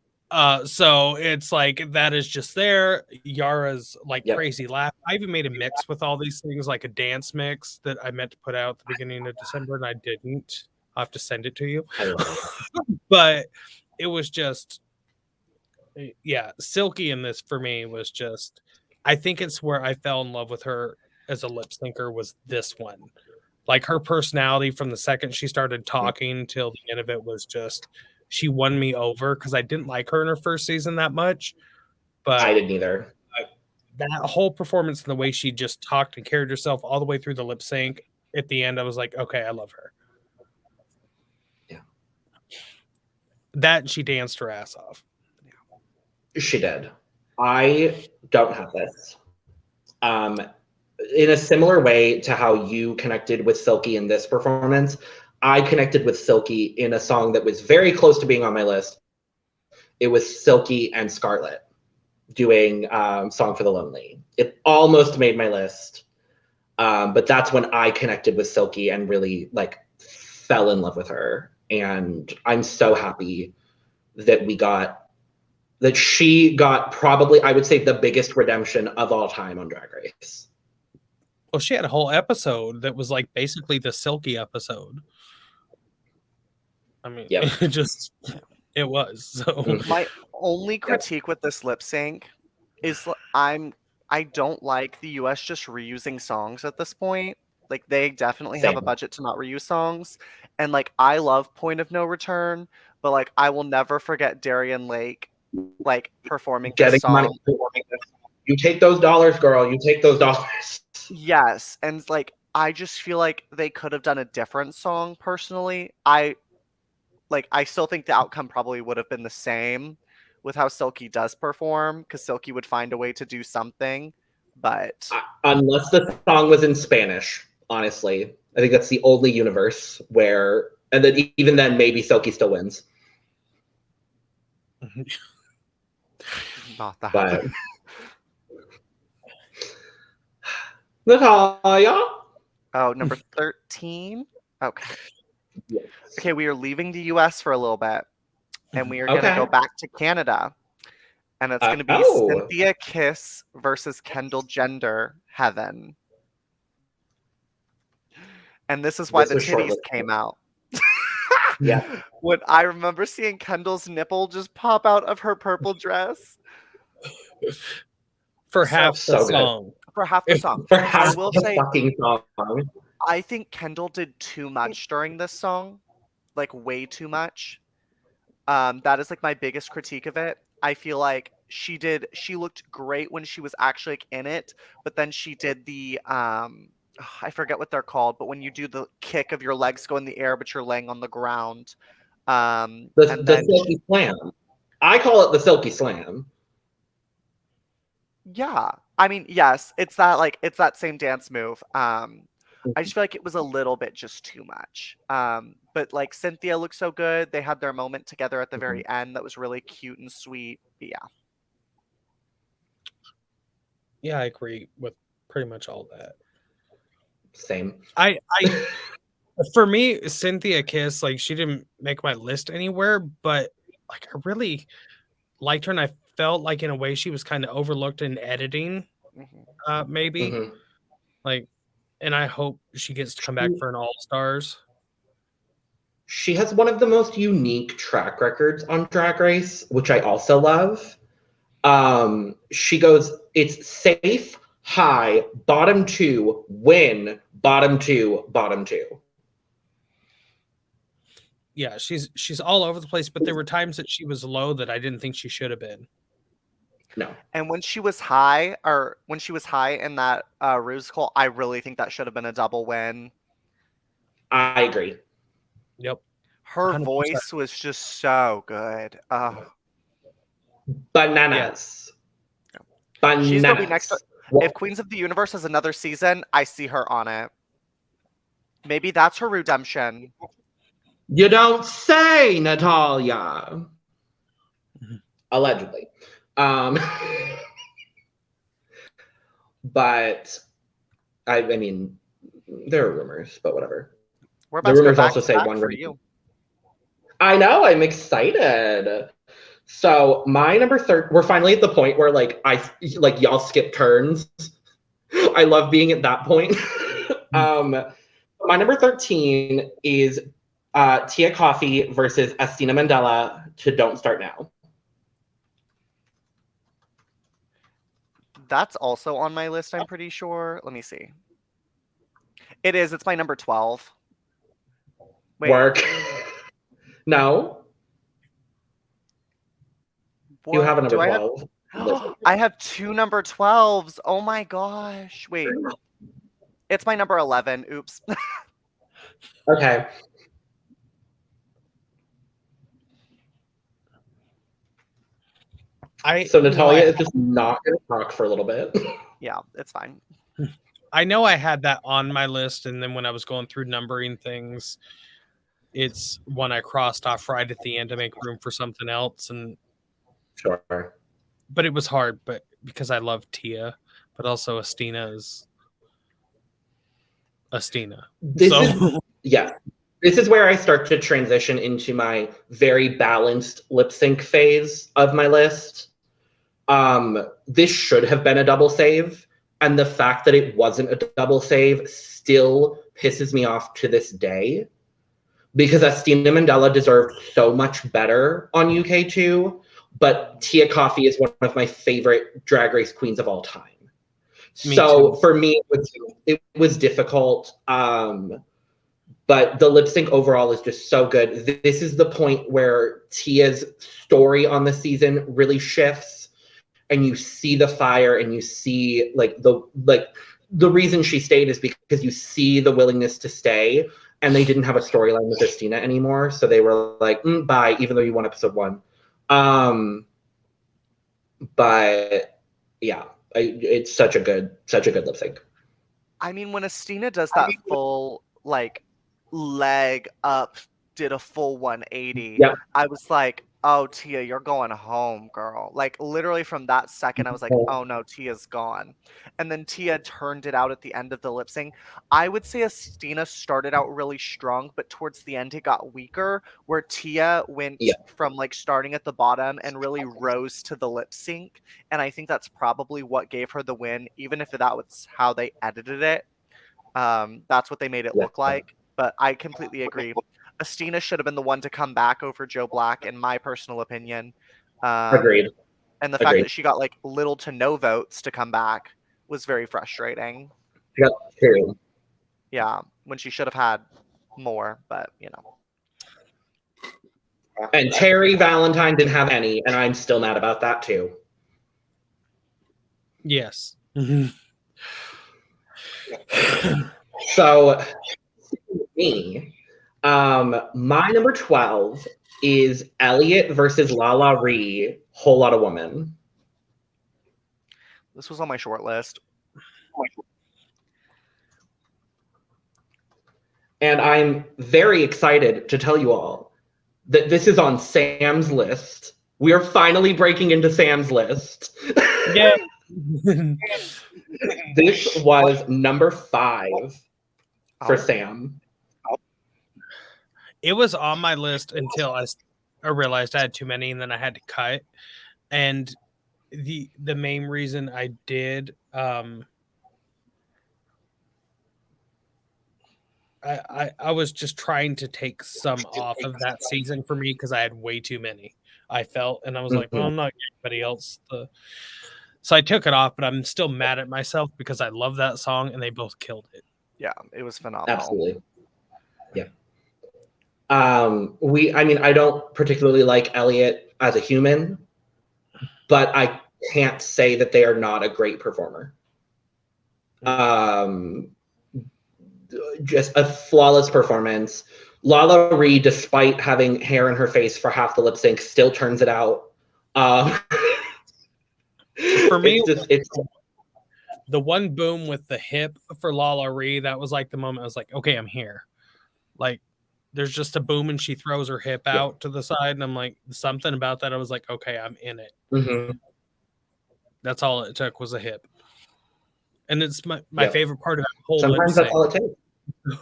So it's like that is just there. Yara's like crazy laugh. I even made a mix with all these things, like a dance mix that I meant to put out at the beginning of December, and I didn't. I'll have to send it to you. But it was just, Silky in this for me was just, I think it's where I fell in love with her as a lip syncer was this one. Like her personality from the second she started talking till the end of it was just, she won me over because I didn't like her in her first season that much. But I didn't either. That whole performance and the way she just talked and carried herself all the way through the lip sync, at the end I was like, okay, I love her. That she danced her ass off. She did. I don't have this. In a similar way to how you connected with Silky in this performance, I connected with Silky in a song that was very close to being on my list. It was Silky and Scarlett doing Song for the Lonely. It almost made my list. But that's when I connected with Silky and really like fell in love with her. And I'm so happy that she got probably, I would say, the biggest redemption of all time on Drag Race. Well, she had a whole episode that was like basically the Silky episode. I mean, it was. So my only critique with this lip sync is I don't like the US just reusing songs at this point. Like they definitely have a budget to not reuse songs. And like I love Point of No Return, but like I will never forget Darien Lake like performing this song. You take those dollars, girl. You take those dollars. Yes, and like I just feel like they could have done a different song personally. I still think the outcome probably would have been the same with how Silky does perform, because Silky would find a way to do something, but unless the song was in Spanish, honestly. I think that's the only universe where, and then even then maybe Silky still wins. Not that. But Natalia. Oh, number 13? Okay. Yes. Okay, we are leaving the US for a little bit, and we are going to go back to Canada. And it's going to be Cynthia Kiss versus Kendall Gender, Heaven. And this is why the titties came out. Yeah. When I remember seeing Kendall's nipple just pop out of her purple dress. For half the song. For half the song. For half the fucking song. I think Kendall did too much during this song. Like, way too much. That is, like, my biggest critique of it. I feel like she looked great when she was actually like, in it, but then she did the I forget what they're called, but when you do the kick of your legs go in the air but you're laying on the ground, the silky slam. I call it the silky slam. Yeah, I mean, yes, it's that same dance move. I just feel like it was a little bit just too much. But like Cynthia looked so good. They had their moment together at the very end that was really cute and sweet. But yeah. Yeah, I agree with pretty much all that. Same. I for me, Cynthia Kiss, like she didn't make my list anywhere, but like I really liked her, and I felt like in a way she was kind of overlooked in editing. Maybe. Like, and I hope she gets to come back for an All-Stars. She has one of the most unique track records on Drag Race, which I also love. She goes, it's safe, high, bottom two, win, bottom two, bottom two. Yeah, she's all over the place, but there were times that she was low that I didn't think she should have been. No. And when she was high in that Ruse Cole, I really think that should have been a double win. I agree. Yep. Her 100%. Voice was just so good. Bananas. Yeah. Bananas. She's gonna be next. If Queens of the Universe has another season, I see her on it. Maybe that's her redemption. You don't say, Natalia. Allegedly. But I mean, there are rumors, but whatever. The rumors also say one for you. I know, I'm excited. So my number 13, we're finally at the point where like y'all skip turns. I love being at that point. My number 13 is Tia Coffee versus Estina Mandela to Don't Start Now. That's also on my list, I'm pretty sure. Let me see. It is. It's my number 12. Wait. Work. No. What? You have a number 12. I have two number 12s. Oh my gosh. Wait. It's my number 11. Oops. Okay. So Natalia is just not going to talk for a little bit. Yeah, it's fine. I know I had that on my list, and then when I was going through numbering things, it's one I crossed off right at the end to make room for something else. And sure. But it was hard, but because I love Tia, but also Estina is Estina. This is where I start to transition into my very balanced lip sync phase of my list. This should have been a double save, and the fact that it wasn't a double save still pisses me off to this day, because Estina Mandela deserved so much better on UK2, but Tia Coffee is one of my favorite Drag Race queens of all time. For me, it was difficult. But the lip sync overall is just so good. This is the point where Tia's story on the season really shifts, and you see the fire, and you see the reason she stayed is because you see the willingness to stay, and they didn't have a storyline with Estina anymore, so they were like, bye, even though you won episode 1. But yeah, it's such a good lip sync. I mean, when Estina does that full like leg up, did a full 180, yep. I was like, oh, Tia, you're going home, girl. Like, literally from that second, I was like, oh no, Tia's gone. And then Tia turned it out at the end of the lip sync. I would say Estina started out really strong, but towards the end, it got weaker, where Tia went from like starting at the bottom and really rose to the lip sync. And I think that's probably what gave her the win, even if that was how they edited it. That's what they made it look like. But I completely agree. Estina should have been the one to come back over Joe Black, in my personal opinion. Agreed. And the fact that she got like little to no votes to come back was very frustrating. She got 2. Yeah, when she should have had more, but you know. And Terry Valentine didn't have any, and I'm still mad about that too. Yes. So, me. My number 12 is Elliott versus Lala Ree, Whole Lotta Woman. This was on my short list. And I'm very excited to tell you all that this is on Sam's list. We are finally breaking into Sam's list. Yeah. This was number 5 for Sam. It was on my list until I realized I had too many, and then I had to cut. And the main reason I did, I was just trying to take some off of that season for me because I had way too many. I felt, and I was like, well, I'm not giving anybody else so I took it off, but I'm still mad at myself because I love that song and they both killed it. Yeah, it was phenomenal. Absolutely. Yeah. I don't particularly like Elliott as a human, but I can't say that they are not a great performer. Just a flawless performance. Lala Ree, despite having hair in her face for half the lip sync, still turns it out. For me, it's the one boom with the hip for Lala Ree. That was like the moment I was like, okay, I'm here. Like, there's just a boom and she throws her hip out to the side, and I'm like, something about that. I was like, okay, I'm in it. That's all it took was a hip, and it's my favorite part of that whole. Sometimes that's all it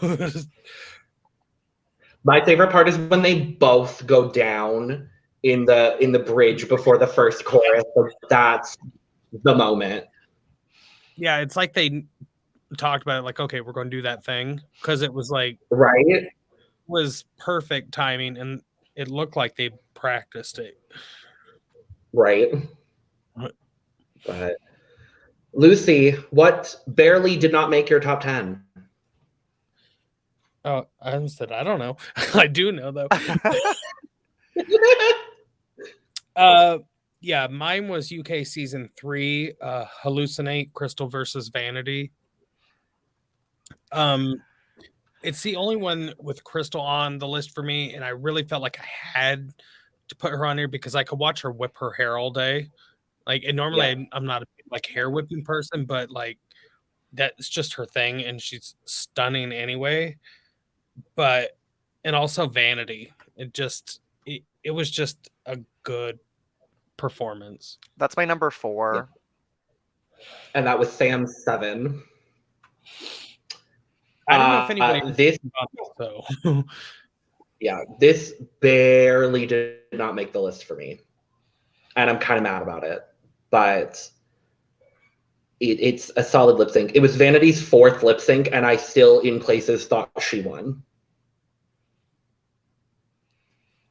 takes. My favorite part is when they both go down in the bridge before the first chorus. That's the moment. Yeah, it's like they talked about it, like, okay, we're going to do that thing, because it was like right. Was perfect timing, and it looked like they practiced it. Right. But Luci, what barely did not make your top 10? Oh, I said I don't know. I do know though. Yeah, mine was UK season 3, Hallucinate, Crystal versus Vanity. It's the only one with Crystal on the list for me, and I really felt like I had to put her on here because I could watch her whip her hair all day. Like, and normally I'm not a like hair whipping person, but like that's just her thing, and she's stunning anyway. But and also Vanity, it was just a good performance. That's my number 4, and that was Sam's 7. I don't know if anybody this so. Yeah, this barely did not make the list for me, and I'm kind of mad about it. But it's a solid lip sync. It was Vanity's 4th lip sync, and I still, in places, thought she won.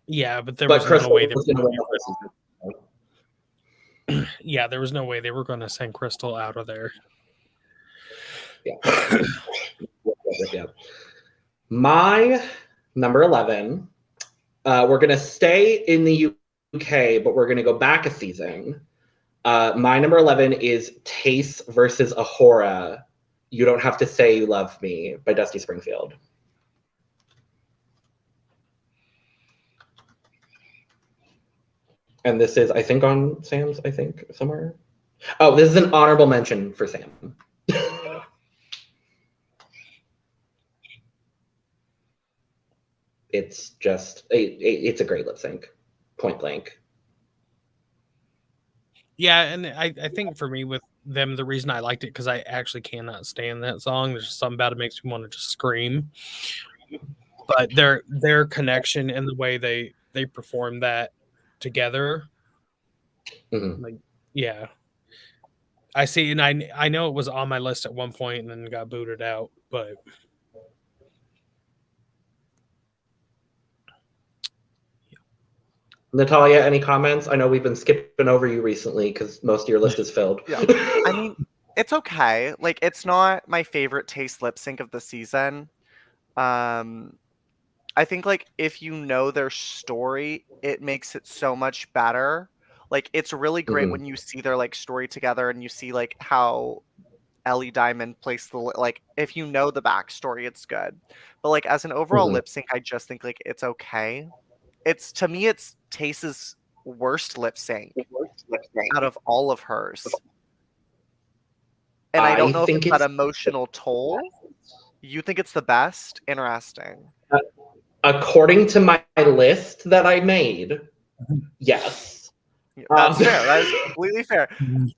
Yeah, but there was no way they were going to. Yeah, there was no way they were going to send Crystal out of there. Yeah. Yeah. My number 11. We're going to stay in the UK, but we're going to go back a season. My number 11 is Tace versus Ahura, You Don't Have to Say You Love Me by Dusty Springfield. And this is, I think, on Sam's, somewhere. Oh, this is an honorable mention for Sam. It's just, it's a great lip sync, point blank. Yeah, and I think for me with them, the reason I liked it, because I actually cannot stand that song. There's just something about it makes me want to just scream. But their connection and the way they perform that together, like, yeah. I see, and I know it was on my list at one point and then got booted out, but Natalia, any comments? I know we've been skipping over you recently because most of your list is filled. Yeah. I mean, it's okay. Like, it's not my favorite taste lip sync of the season. I think, like, if you know their story, it makes it so much better. Like, it's really great when you see their, like, story together and you see, like, how Ellie Diamond placed the, like, if you know the backstory, it's good. But, like, as an overall lip sync, I just think, like, it's okay. To me, it's Taste's worst lip sync out of all of hers. And I don't know if it's that emotional toll. You think it's the best? Interesting. According to my list that I made, yes. That's fair. That is completely fair.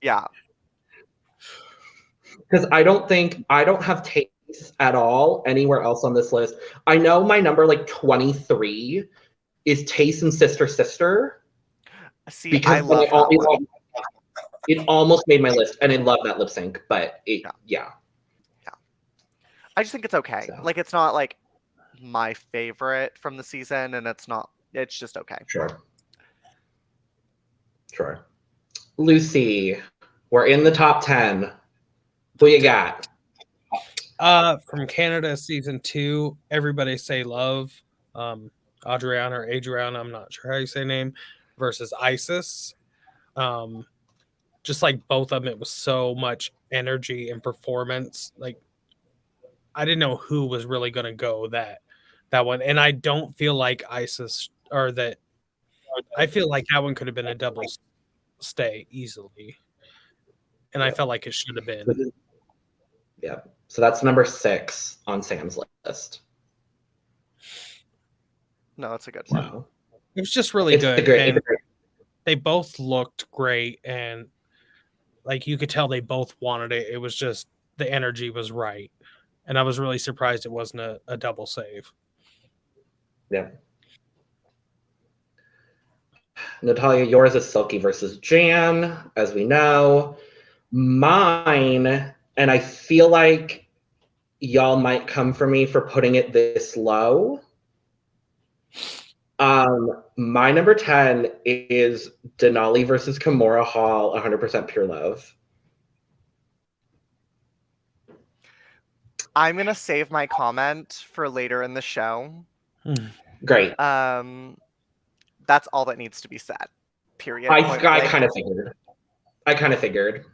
Yeah. Because I don't have Taste at all anywhere else on this list. I know my number, like, 23 is Taste and Sister Sister. See, because I love that one. It almost made my list, and I love that lip sync, but yeah. I just think it's okay. So. Like, it's not, like, my favorite from the season, and it's just okay. Sure. Luci, we're in the top 10. Who you got? From Canada, season 2, Everybody Say Love. Adriana, I'm not sure how you say name, versus Isis. Just like both of them, it was so much energy and performance. Like, I didn't know who was really going to go that one. And I don't feel like Isis, or that, I feel like that one could have been a double stay easily. And I felt like it should have been. Yeah. So that's number 6 on Sam's list. No, it's a good one. So, it was just really good. And they both looked great, and like you could tell they both wanted it. It was just the energy was right. And I was really surprised it wasn't a double save. Yeah. Natalia, yours is Silky versus Jan, as we know. Mine, and I feel like y'all might come for me for putting it this low. My number 10 is Denali versus Kimora Hall, 100% Pure Love. I'm going to save my comment for later in the show. Great. That's all that needs to be said. Period. I kind of figured.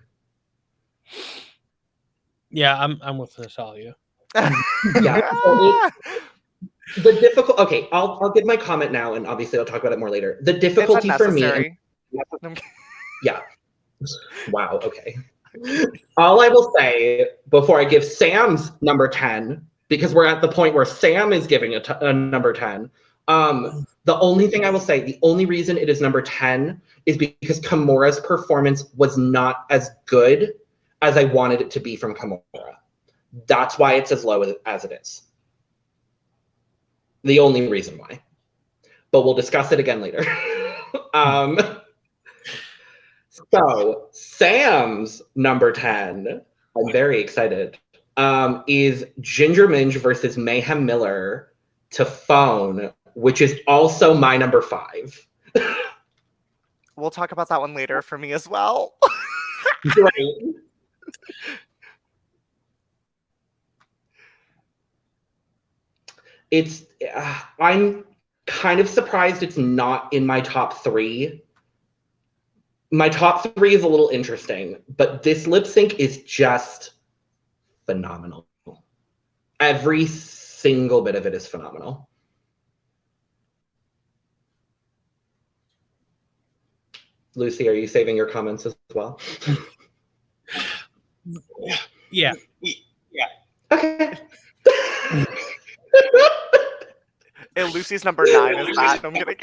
Yeah, I'm with Natalia. Yeah. The difficult. Okay, I'll give my comment now, and obviously I'll talk about it more later. The difficulty for me. Yeah. Wow. Okay. All I will say before I give Sam's number 10, because we're at the point where Sam is giving a number 10. The only thing I will say, the only reason it is number 10 is because Kimora's performance was not as good as I wanted it to be from Kimora. That's why it's as low as it is. The only reason why. But we'll discuss it again later. So Sam's number 10, I'm very excited, is Ginger Minj versus Mayhem Miller to Phone, which is also my number 5. We'll talk about that one later for me as well. Right. I'm kind of surprised it's not in my top 3. My top 3 is a little interesting, but this lip sync is just phenomenal. Every single bit of it is phenomenal. Lucy, are you saving your comments as well? Yeah. Okay. And Lucy's number 9 is that. No, I'm kidding.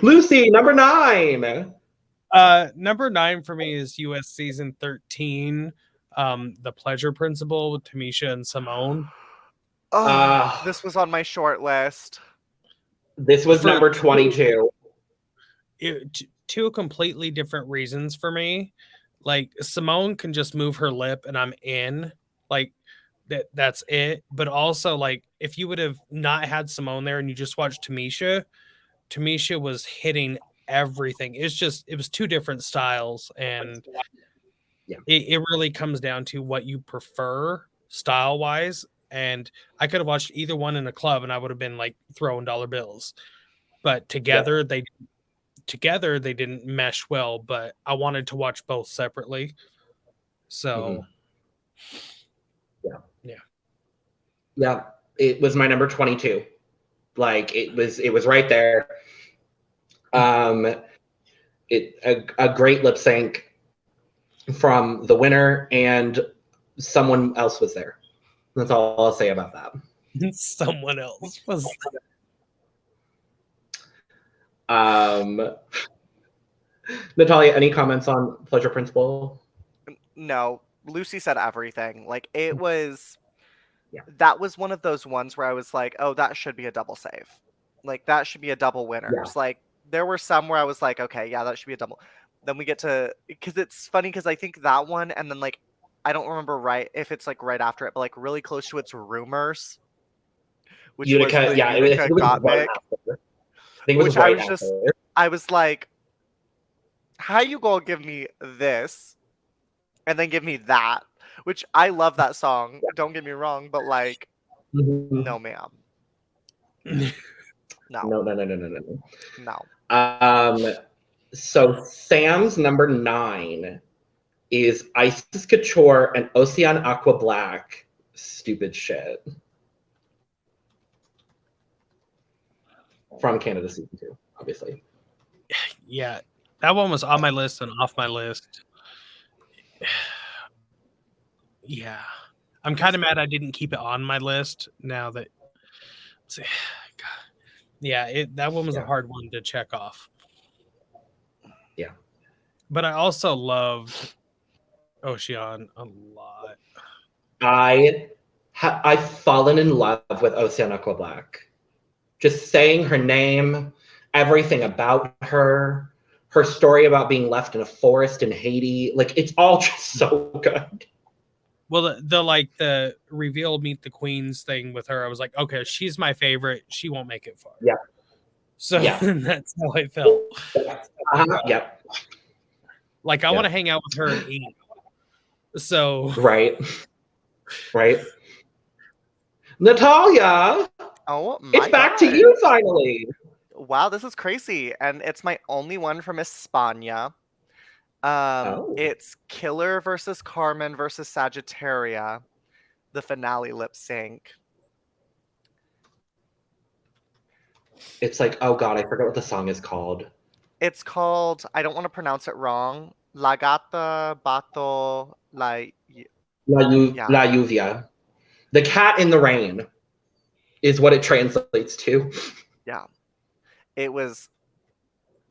Lucy, number 9. Number 9 for me is US season 13, The Pleasure Principle with Tamisha and Simone. This was on my short list. This was number 22. Two completely different reasons for me. Like, Simone can just move her lip and I'm in. Like, that's it. But also, like, if you would have not had Simone there and you just watched Tamisha was hitting everything. It was two different styles, and it really comes down to what you prefer style wise. And I could have watched either one in a club and I would have been like throwing dollar bills, but together they didn't mesh well. But I wanted to watch both separately, so yeah, it was my number 22. Like, it was right there. A great lip sync from the winner, and someone else was there. That's all I'll say about that. Someone else was. Natalia, any comments on Pleasure Principle? No, Lucy said everything. Like, it was. That was one of those ones where I was like, oh, that should be a double save. Like, that should be a double winners. Like, there were some where I was like, okay, yeah, that should be a double. Then we get to, because it's funny because I think that one, and then, like, I don't remember if it's like right after it, but like really close to its Rumors, which Utica, was the Utica Gottmik, which I was like, how you gonna give me this and then give me that? Which I love that song. Don't get me wrong, but like, no, ma'am. No. So Sam's number 9 is Isis Couture and Ocean Aqua Black. Stupid shit. From Canada season 2, obviously. Yeah, that one was on my list and off my list. Yeah, I'm kind of mad I didn't keep it on my list now that. Yeah, that one was a hard one to check off. Yeah, but I also loved Ocean a lot. I've fallen in love with Ocean Aqua Black. Just saying her name, everything about her story about being left in a forest in Haiti, like, it's all just so good. Well, the reveal Meet the Queens thing with her, I was like, okay, she's my favorite. She won't make it far. Yeah. So that's how I felt. Yeah. Like, I want to hang out with her and eat. So. Right. Natalia. Oh my It's back to you finally. Wow, this is crazy. And it's my only one from España. It's Killer versus Carmen versus Sagittaria, the finale lip sync. It's like, oh god, I forget what the song is called. It's called, I don't want to pronounce it wrong, La Gata Bato La Lluvia. The Cat in the Rain is what it translates to. Yeah. It was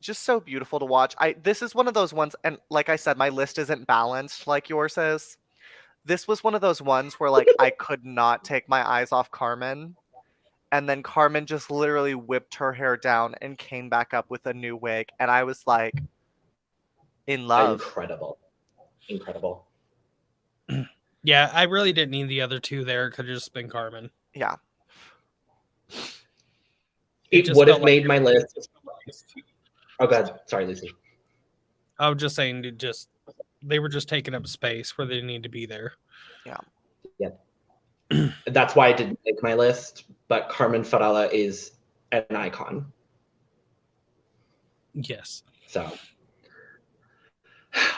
just so beautiful to watch. This is one of those ones, and like I said, my list isn't balanced like yours is. This was one of those ones where, like, I could not take my eyes off Carmen, and then Carmen just literally whipped her hair down and came back up with a new wig, and I was like, in love. Incredible. Yeah, I really didn't need the other two there. It could have just been Carmen. Yeah. It would have made my list. Oh god, sorry, Lucy. I was just saying, they were just taking up space where they didn't need to be there. Yeah. That's why I didn't make my list, but Carmen Farala is an icon. Yes. So,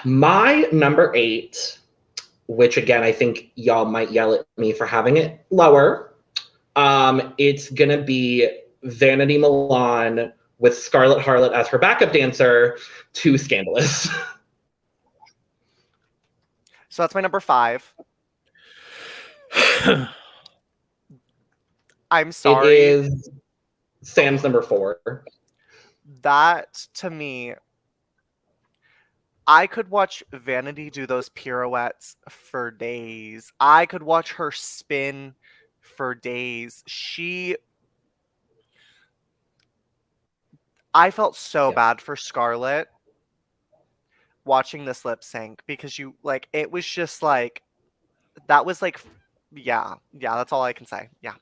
my number 8 which again, I think y'all might yell at me for having it lower. It's gonna be Vanity Milan with Scarlett Harlot as her backup dancer to Scandalous. So that's my number 5. I'm sorry. It is Sam's number 4. That, to me, I could watch Vanity do those pirouettes for days. I could watch her spin for days. I felt so bad for Scarlett watching this lip sync because it was just like, that was like, yeah, that's all I can say. Yeah.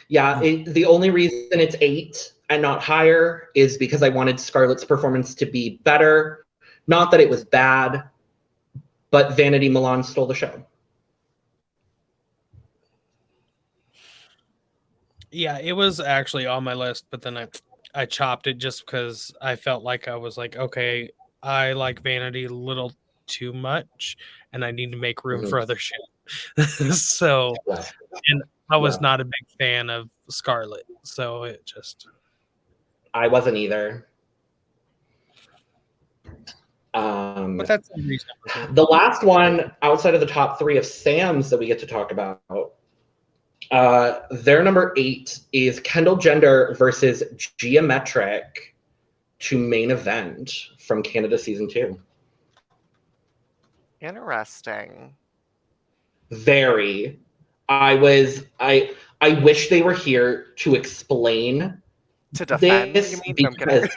Yeah, the only reason it's 8 and not higher is because I wanted Scarlett's performance to be better. Not that it was bad, but Vanity Milan stole the show. Yeah, it was actually on my list, but then I chopped it just because I felt like I was like, okay, I like Vanity a little too much, and I need to make room for other shit. So, and I was not a big fan of Scarlett, so it just... I wasn't either. But that's the last one outside of the top 3 of Sam's that we get to talk about. Their number 8 is Kendall Jenner versus Geometric to main event from Canada season 2. Interesting. Very. I wish they were here to explain to defend this, you mean? because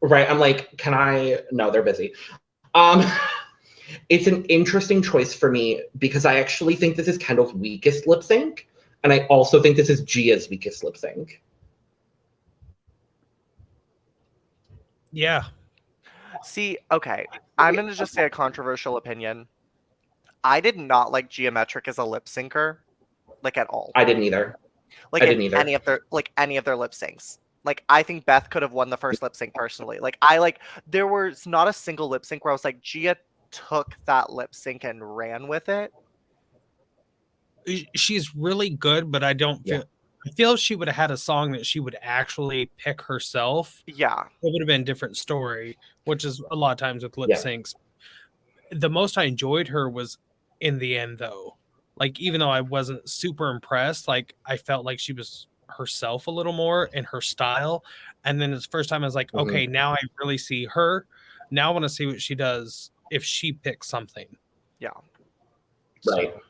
right, I'm like, no, they're busy. It's an interesting choice for me because I actually think this is Kendall's weakest lip sync, and I also think this is Gia's weakest lip sync. Yeah. See, okay, I'm gonna just say a controversial opinion. I did not like Geometric as a lip syncer, like, at all. I didn't either. Like, any of their lip syncs. Like, I think Beth could have won the first lip sync personally. There was not a single lip sync where I was like, Gia took that lip sync and ran with it. She's really good, but I feel if she would have had a song that she would actually pick herself, it would have been a different story, which is a lot of times with lip syncs. The most I enjoyed her was in the end, though. Like, even though I wasn't super impressed, like, I felt like she was herself a little more in her style. And then it's the first time I was like, okay, now I really see her. Now I want to see what she does if she picks something. Yeah. Right. So.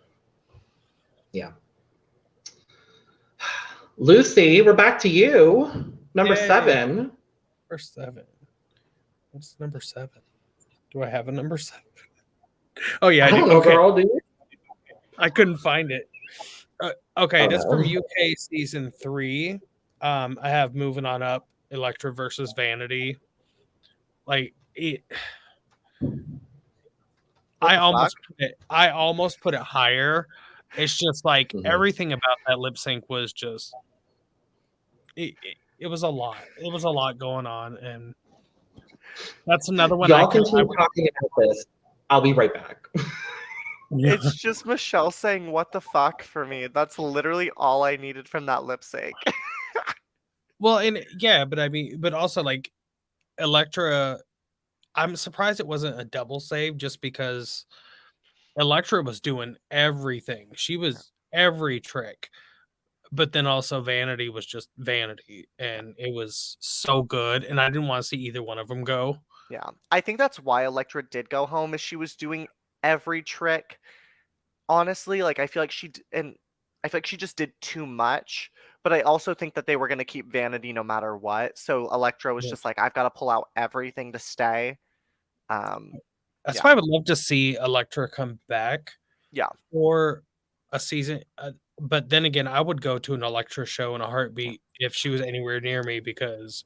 Yeah. Luci, we're back to you. Number 7. Number 7. What's number 7? Do I have a number 7? Oh, yeah, I do. Okay. Girl, do you? I couldn't find it. Okay, this from UK season 3. I have Moving On Up, Elektra versus Vanity. Like, it... I almost put it higher. It's just like everything about that lip sync was just it was a lot. It was a lot going on, and that's another one. Y'all continue talking about this. I'll be right back. It's just Michelle saying "what the fuck" for me. That's literally all I needed from that lip sync. Well, and but also like Elektra. I'm surprised it wasn't a double save just because Elektra was doing everything. She was every trick. But then also Vanity was just Vanity. And it was so good. And I didn't want to see either one of them go. Yeah. I think that's why Elektra did go home, is she was doing every trick. Honestly, like, I feel like she just did too much. But I also think that they were going to keep Vanity no matter what. So Elektra was just like, I've got to pull out everything to stay. That's why I would love to see Elektra come back. Yeah. For a season. But then again, I would go to an Elektra show in a heartbeat if she was anywhere near me because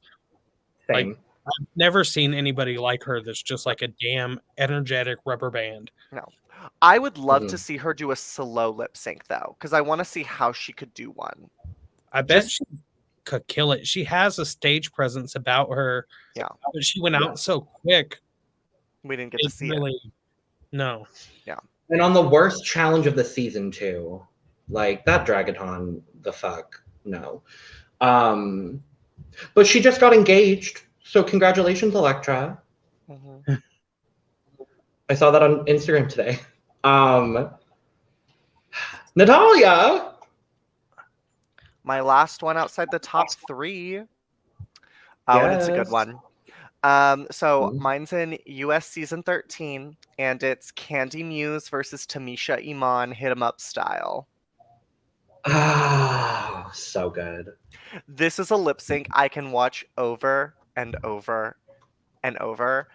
like I've never seen anybody like her that's just like a damn energetic rubber band. No. I would love to see her do a slow lip sync though, because I want to see how she could do one. I bet she could kill it. She has a stage presence about her. Yeah. But she went out so quick. We didn't get to see it. No. Yeah. And on the worst challenge of the season too. Like that Dragaton, the fuck? No. But she just got engaged. So congratulations, Electra. Mm-hmm. I saw that on Instagram today. Natalia. My last one outside the top 3. Oh, Yes. and it's a good one. So mine's in US season 13, and it's Candy Muse versus Tamisha Iman Hit 'em Up style. Ah, so good. This is a lip sync I can watch over and over and over.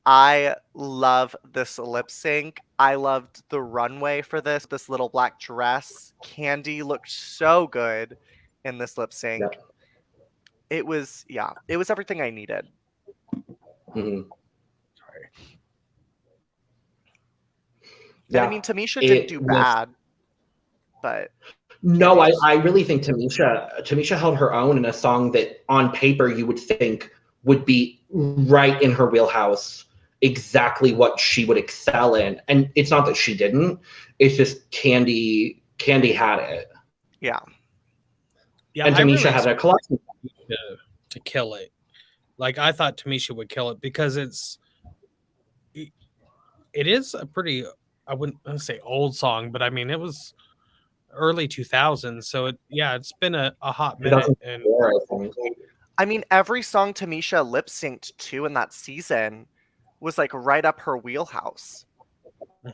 I love this lip sync. I loved the runway for this little black dress. Candy looked so good in this lip sync. Yep. It was everything I needed. Mm-hmm. Sorry. Yeah. And I mean, Tamisha didn't do bad, but no, I really think Tamisha held her own in a song that on paper you would think would be right in her wheelhouse, exactly what she would excel in. And it's not that she didn't, it's just Candy had it. Yeah. Yeah, and Tamisha had a collection to kill it. Like I thought Tamisha would kill it because it is a pretty, I wouldn't say old song, but I mean it was early 2000s, so it's been a hot minute. And I mean, every song Tamisha lip synced to in that season was like right up her wheelhouse.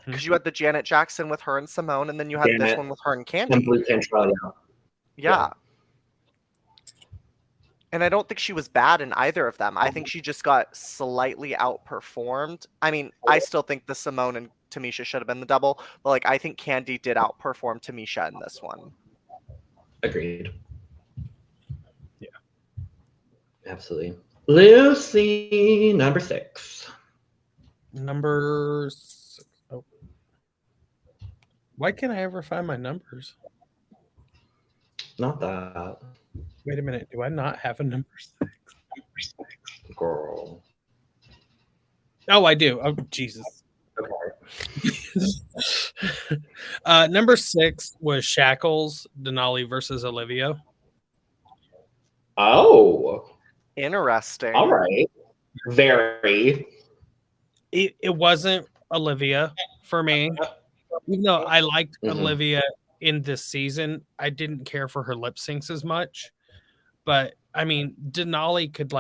Because you had the Janet Jackson with her and Simone, and then you had this one with her and Candy. And Blue Control, yeah. And I don't think she was bad in either of them. I think she just got slightly outperformed. I mean, I still think the Simone and Tamisha should have been the double, but like I think Candy did outperform Tamisha in this one. Agreed. Yeah. Absolutely. Luci, number 6. Number 6. Oh. Why can't I ever find my numbers? Not that. Wait a minute. Do I not have a number 6? Girl. Oh, I do. Oh, Jesus. Okay. Number 6 was Shackles, Denali versus Olivia. Oh. Interesting. All right. Very. It wasn't Olivia for me. Even though I liked Olivia in this season, I didn't care for her lip syncs as much. But I mean, Denali could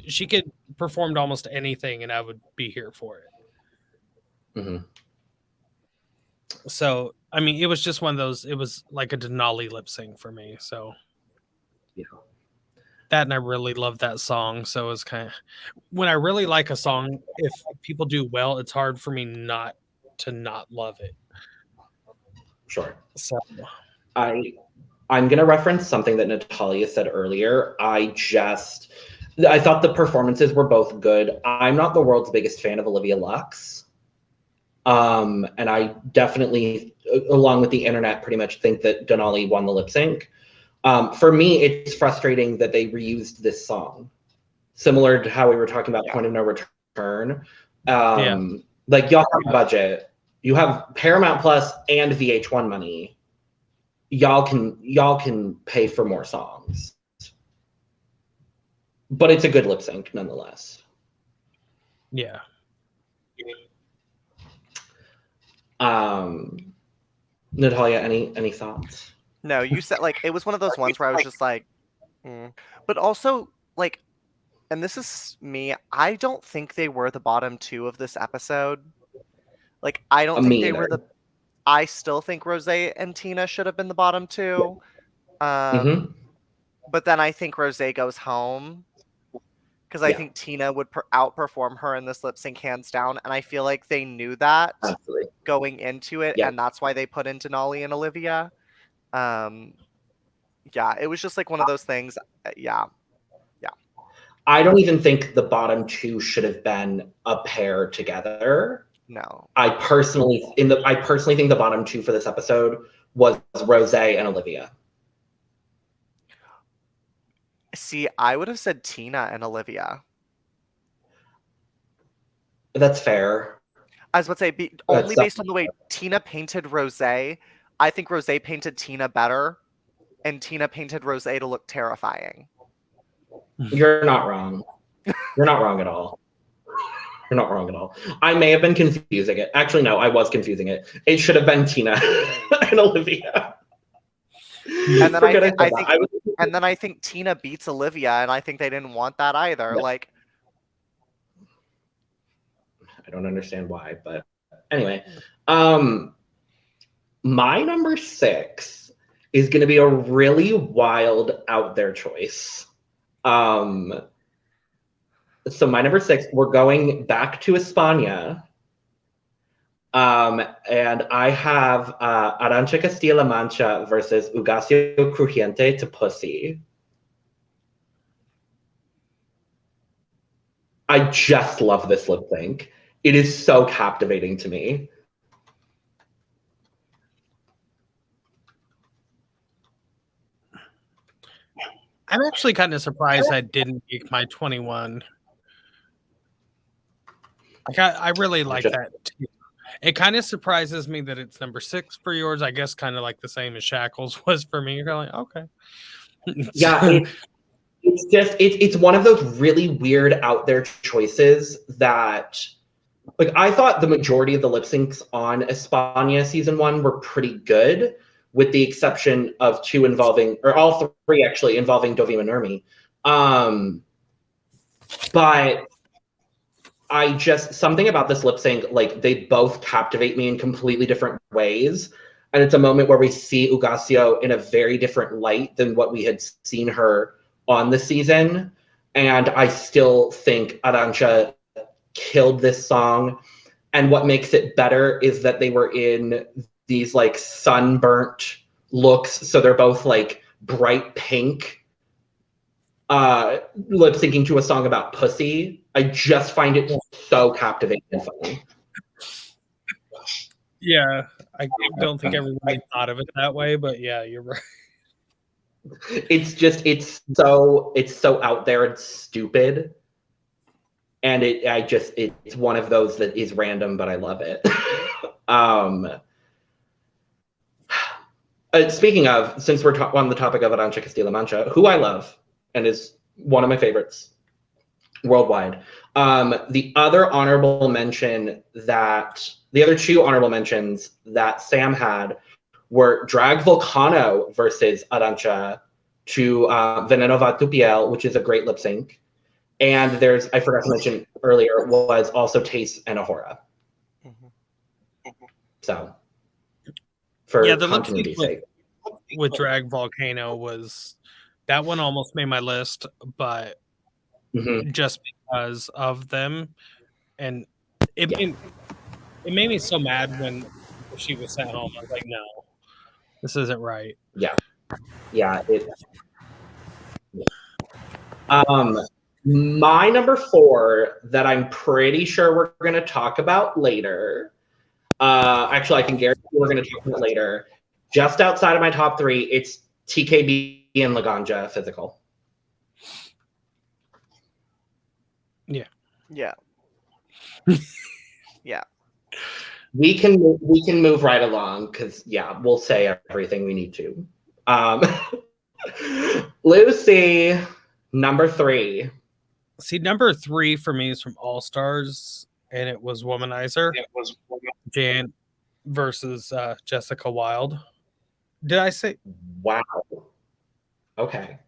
she could perform almost anything, and I would be here for it. So I mean, it was just one of those. It was like a Denali lip sync for me. So yeah, that, and I really love that song. So it was kind of when I really like a song. If people do well, it's hard for me not to not love it. Sure. So I'm going to reference something that Natalia said earlier. I thought the performances were both good. I'm not the world's biggest fan of Olivia Lux. And I definitely, along with the internet, pretty much think that Denali won the lip sync. For me, it's frustrating that they reused this song. Similar to how we were talking about Point of No Return. Like, y'all have a budget. You have Paramount Plus and VH1 money. Y'all can pay for more songs. But it's a good lip sync nonetheless. Yeah. Natalia, any thoughts? No, you said it was one of those ones where I was just like, But also and this is me, I don't think they were the bottom 2 of this episode. I don't think they were I still think Rose and Tina should have been the bottom 2. But then I think Rose goes home because I think Tina would outperform her in this lip sync hands down, and I feel like they knew that going into it, and that's why they put in Denali and Olivia. It was just one of those things. I don't even think the bottom 2 should have been a pair together. No. I personally think the bottom 2 for this episode was Rose and Olivia. See, I would have said Tina and Olivia. That's fair. I was about to say, only based on the way Tina painted Rosé, I think Rosé painted Tina better, and Tina painted Rosé to look terrifying. You're not wrong. You're not wrong at all. You're not wrong at all. I may have been confusing it. Actually, no, I was confusing it. It should have been Tina and Olivia. And then I think Tina beats Olivia, and I think they didn't want that either. No. Like, I don't understand why, but anyway. My number 6 is going to be a really wild out there choice. So my number 6, we're going back to España. And I have Arantxa Castilla-La Mancha versus Ugacio Crujiente to Pussy. I just love this lip sync. It is so captivating to me. I'm actually kind of surprised I didn't make my 21. I really like that too. It kind of surprises me that it's number 6 for yours. I guess kind of like the same as Shackles was for me. You're like, okay. Yeah, it's one of those really weird out there choices that, like, I thought the majority of the lip syncs on España season 1 were pretty good, with the exception of 2 involving, or all 3 actually involving Dovima Nurmi. But I just, something about this lip sync, like, they both captivate me in completely different ways. And it's a moment where we see Ugacio in a very different light than what we had seen her on the season. And I still think Arantxa killed this song. And what makes it better is that they were in these like sunburnt looks. So they're both like bright pink, lip syncing to a song about pussy. I just find it so captivating and funny. Yeah, I don't think everybody thought of it that way, but yeah, you're right. It's just, it's so out there and stupid. And it's one of those that is random, but I love it. Speaking of, since we're on the topic of Arantxa Castilla-La Mancha, who I love and is one of my favorites worldwide. The other two honorable mentions that Sam had were Drag Volcano versus Arantxa to Veneno Va Tu Piel, which is a great lip sync. And there's, I forgot to mention earlier, was also Taste and Ahura. So, for the continuity's sake. With Drag Volcano that one almost made my list, but just because of them. And it made me so mad when she was sent home. I was like, no, this isn't right. Yeah. My number 4 that I'm pretty sure we're going to talk about later. Actually, I can guarantee we're going to talk about it later. Just outside of my top 3, it's TKB and Laganja Physical. Yeah. Yeah. Yeah. We can move right along because we'll say everything we need to. Luci, number 3. See, number 3 for me is from All Stars, and it was Womanizer. Jan versus Jessica Wilde. Did I say? Wow. Okay.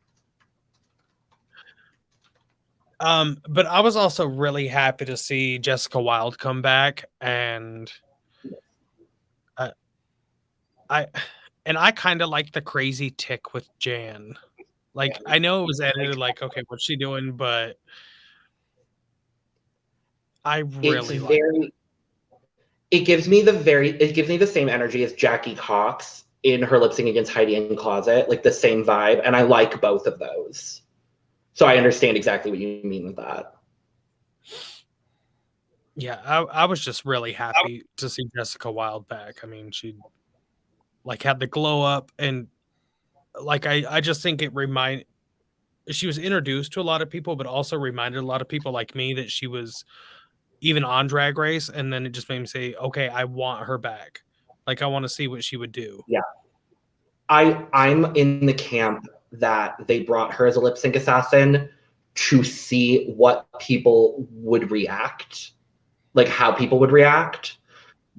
But I was also really happy to see Jessica Wilde come back, and I kind of like the crazy tick with Jan. Like, I know it was edited, like, okay, what's she doing? But I really like it. It gives me the same energy as Jackie Cox in her lip sync against Heidi in Closet, like the same vibe, and I like both of those. So I understand exactly what you mean with that. Yeah, I was just really happy to see Jessica Wilde back. I mean, she like had the glow up, and like I just think she was introduced to a lot of people, but also reminded a lot of people like me that she was even on Drag Race, and then it just made me say, okay, I want her back. Like, I want to see what she would do. Yeah. I'm in the camp that they brought her as a lip sync assassin to see what people would react, like how people would react,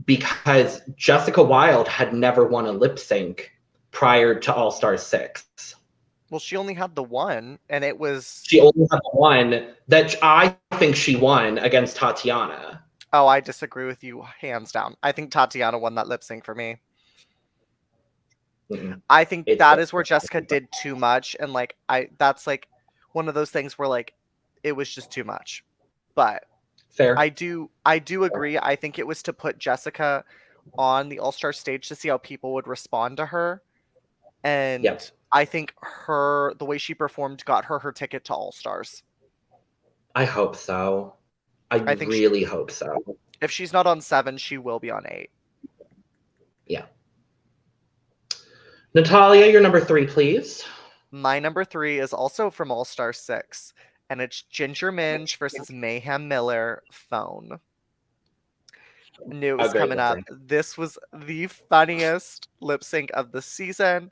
because Jessica Wilde had never won a lip sync prior to All Stars 6. Well, she only had the one, and it was... She only had the one that I think she won against Tatiana. Oh, I disagree with you hands down. I think Tatiana won that lip sync for me. Mm-mm. I think that is where Jessica did too much, and like that's like one of those things where like it was just too much. But fair. I do agree. I think it was to put Jessica on the All-Star stage to see how people would respond to her. And I think the way she performed got her ticket to All-Stars. I hope so. I really hope so. If she's not on 7, she will be on 8. Yeah. Natalia, your number 3, please. My number 3 is also from All Star 6, and it's Ginger Minj versus Mayhem Miller, Phone. Knew it was coming up. This was the funniest lip sync of the season.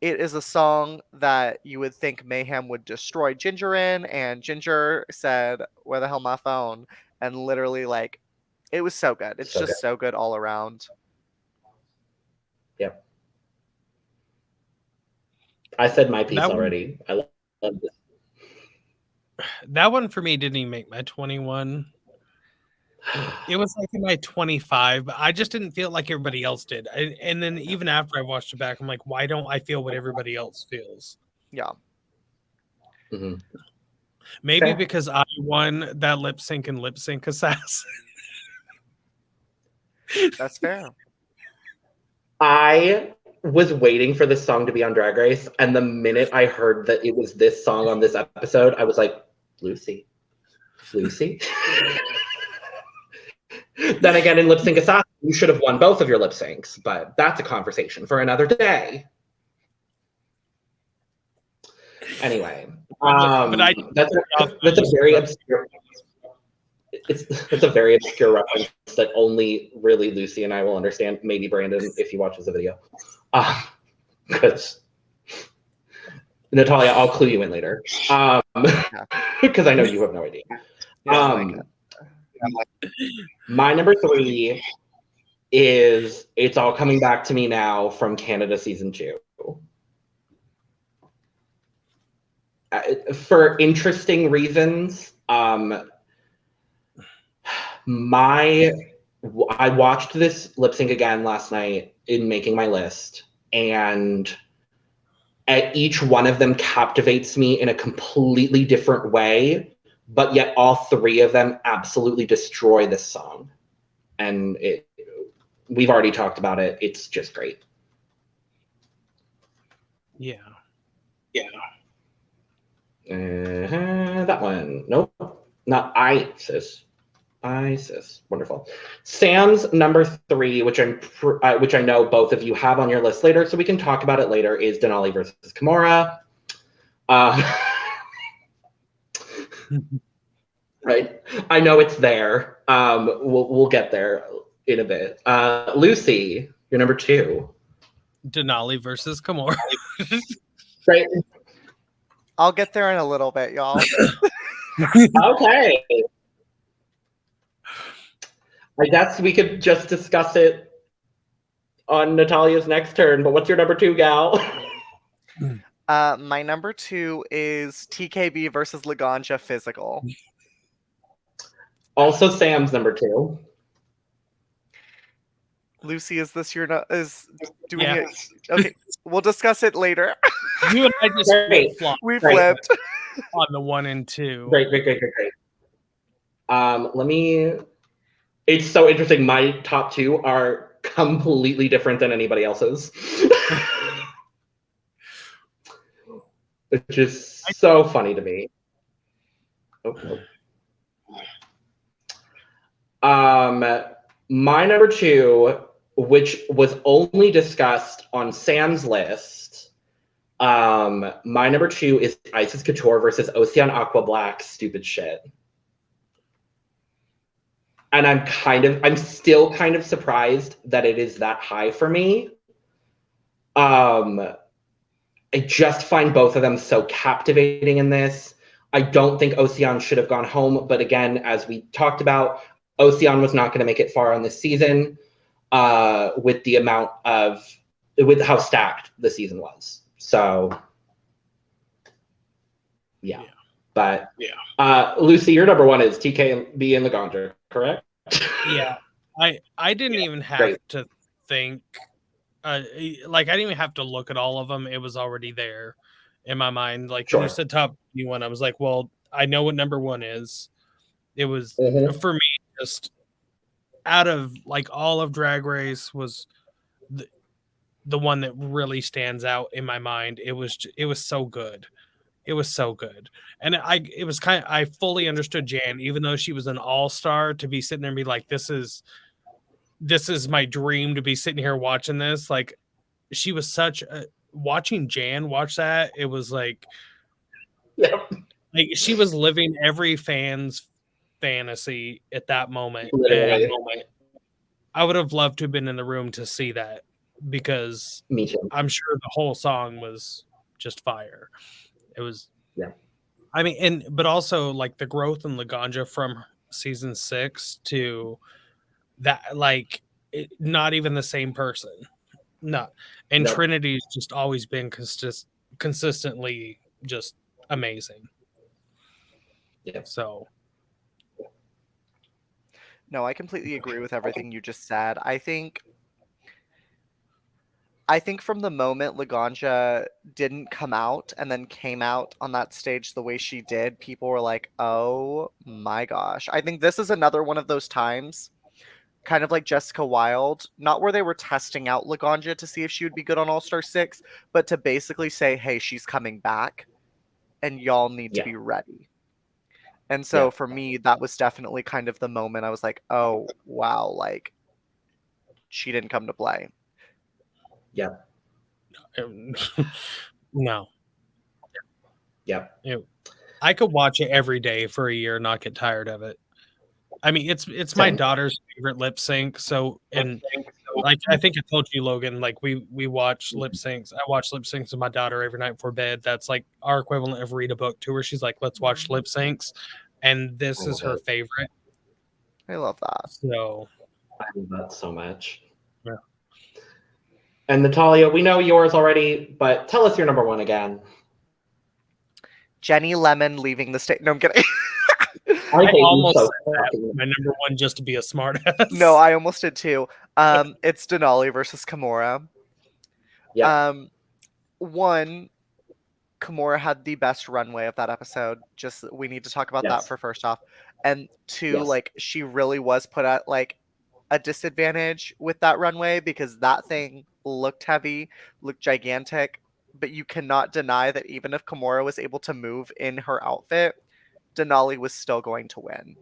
It is a song that you would think Mayhem would destroy Ginger in, and Ginger said, "Where the hell my phone?" And literally, like, it was so good. It's just so good all around. Yep. I said my piece already. I love this. That one for me didn't even make my 21. It was like in my 25, but I just didn't feel like everybody else did. And then even after I watched it back, I'm like, why don't I feel what everybody else feels? Yeah. Mm-hmm. Maybe because I won that lip sync and lip sync assassin. That's fair. I was waiting for this song to be on Drag Race, and the minute I heard that it was this song on this episode, I was like, Luci. Then again, in Lip Sync Assassin, you should have won both of your lip syncs, but that's a conversation for another day. Anyway, that's a very obscure. It's a very obscure reference that only really Luci and I will understand. Maybe Brandon, if he watches the video. Because Natalia, I'll clue you in later. Because I know you have no idea. My number 3 is It's All Coming Back to Me Now from Canada Season 2. For interesting reasons, I watched this lip sync again last night in making my list, and each one of them captivates me in a completely different way, but yet all 3 of them absolutely destroy this song. And we've already talked about it. It's just great. Yeah. That one. Nope. Not Isis. Wonderful. Sam's number 3, which I know both of you have on your list later, so we can talk about it later, is Denali versus Kimura. Right. I know it's there. We'll get there in a bit. Luci, your number 2. Denali versus Kimura. Right. I'll get there in a little bit, y'all. Okay. I guess we could just discuss it on Natalia's next turn, but what's your number 2, gal? My number 2 is TKB versus Laganja Physical. Also Sam's number 2. Luci, is this your okay, we'll discuss it later. You and I just we flipped on the 1 and 2. Great. It's so interesting. My top 2 are completely different than anybody else's. It's just so funny to me. My number 2, which was only discussed on Sam's list, my number 2 is Isis Couture versus Ocean Aqua Black. Stupid shit. And I'm still kind of surprised that it is that high for me. I just find both of them so captivating in this. I don't think Ocean should have gone home, but again, as we talked about, Ocean was not going to make it far on this season with how stacked the season was. So, yeah. But Luci, your number one is TKB and Laganja, correct? Yeah, I didn't even have to think. I didn't even have to look at all of them. It was already there in my mind. Like when you said top one, I was like, well, I know what number one is. It was for me just out of like all of Drag Race was the one that really stands out in my mind. It was so good. It was so good. And I fully understood Jan, even though she was an all-star, to be sitting there and be like, this is my dream to be sitting here watching this. Like she was watching Jan watch that. It was like, like she was living every fan's fantasy at that moment. I would have loved to have been in the room to see that because me too. I'm sure the whole song was just fire. It was, I mean, but also like the growth in Laganja from season 6 to that, like not even the same person. No. And Trinity's just always been consistently just amazing. Yeah. So. No, I completely agree with everything you just said. I think from the moment Laganja didn't come out and then came out on that stage the way she did, people were like, oh my gosh. I think this is another one of those times, kind of like Jessica Wilde, not where they were testing out Laganja to see if she would be good on All-Star 6, but to basically say, hey, she's coming back and y'all need to be ready. And so for me, that was definitely kind of the moment I was like, oh, wow, like she didn't come to play. Yeah. No. Yeah. I could watch it every day for a year and not get tired of it. I mean, it's my daughter's favorite lip sync. So, and like I think I told you, Logan, like we watch lip syncs. I watch lip syncs with my daughter every night before bed. That's like our equivalent of read a book to her. She's like, let's watch lip syncs, and this is her favorite. I love that. So I love that so much. Yeah. And Natalia, we know yours already, but tell us your number one again. Jenny Lemon leaving the stage. No, I'm kidding. I almost said that my number one just to be a smartass. No, I almost did too. It's Denali versus Kimora. Yeah. One, Kimora had the best runway of that episode. Just we need to talk about that for first off. And two, like she really was put at like a disadvantage with that runway because that thing looked heavy, looked gigantic, but you cannot deny that even if Kimora was able to move in her outfit, Denali was still going to win.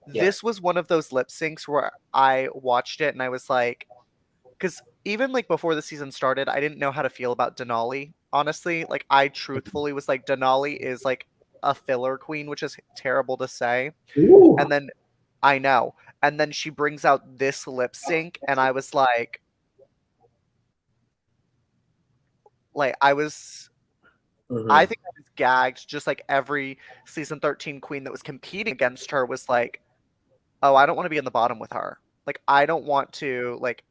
This was one of those lip syncs where I watched it and I was like, because even like before the season started, I didn't know how to feel about Denali. Honestly, like I truthfully was like, Denali is like a filler queen, which is terrible to say. Ooh. And then I know. And then she brings out this lip sync, and I was like I was, I think I was gagged, just like every season 13 queen that was competing against her was like, oh, I don't want to be in the bottom with her. Like, I don't want to, like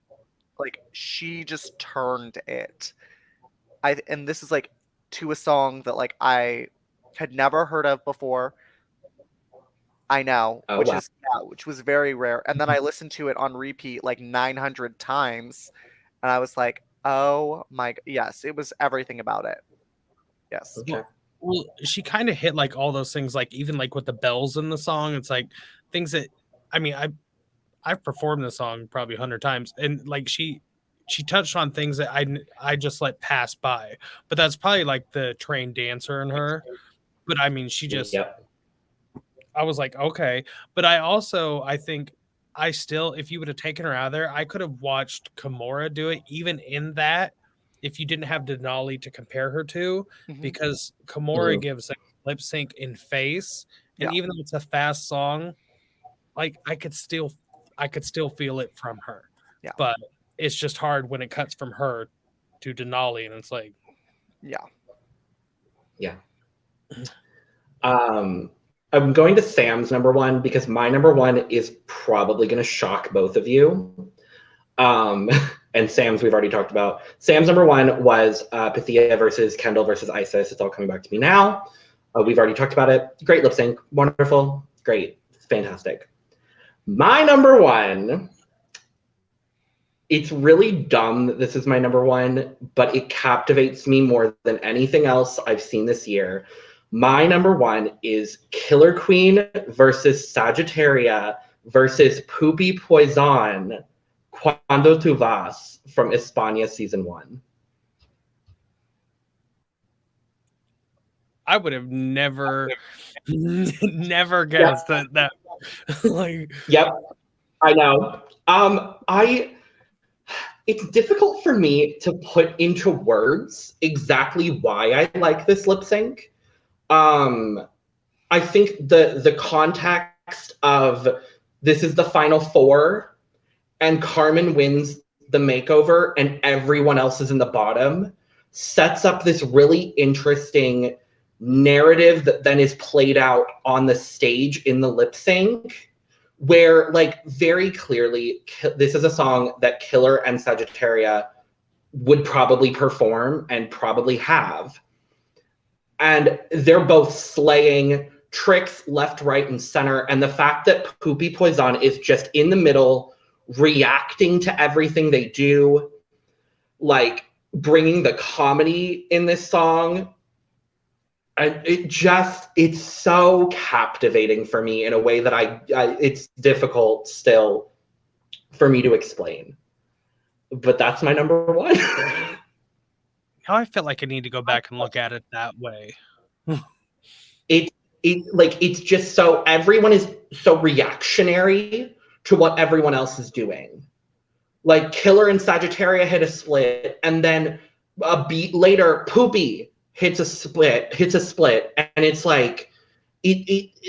she just turned it. And this is like to a song that like I had never heard of before. I know, which was very rare. And then I listened to it on repeat like 900 times, and I was like, oh my, yes, it was everything about it. Yes. Okay. Well, she kind of hit like all those things, like even like with the bells in the song. It's like things that, I mean, I've performed the song probably 100 times, and like she touched on things that I just let pass by. But that's probably like the trained dancer in her. But I mean, she just. I was like, okay. But I think I still, if you would have taken her out of there, I could have watched Kimora do it, even in that, if you didn't have Denali to compare her to, because Kimora gives a lip sync in face. And even though it's a fast song, like I could still feel it from her. Yeah. But it's just hard when it cuts from her to Denali, and it's like, yeah. I'm going to Sam's number one because my number one is probably going to shock both of you. And Sam's we've already talked about. Sam's number one was Pythia versus Kendall versus Isis. It's all coming back to me now. We've already talked about it. Great lip sync. Wonderful. Great. Fantastic. My number one, it's really dumb that this is my number one, but it captivates me more than anything else I've seen this year. My number one is Killer Queen versus Sagittaria versus Poopy Poison, Cuando Tu Vas from España season 1. I would have never guessed that. Like, yep, I know. It's difficult for me to put into words exactly why I like this lip sync. I think the context of this is the final 4 and Carmen wins the makeover and everyone else is in the bottom sets up this really interesting narrative that then is played out on the stage in the lip sync, where like very clearly this is a song that Killer and Sagittaria would probably perform and probably have. And they're both slaying tricks left, right, and center. And the fact that Poopy Poison is just in the middle, reacting to everything they do, like bringing the comedy in this song, and it's so captivating for me in a way that it's difficult still for me to explain. But that's my number one. Now I feel like I need to go back and look at it that way. It's just so everyone is so reactionary to what everyone else is doing. Like Killer and Sagittaria hit a split, and then a beat later, Poopy hits a split, and it's like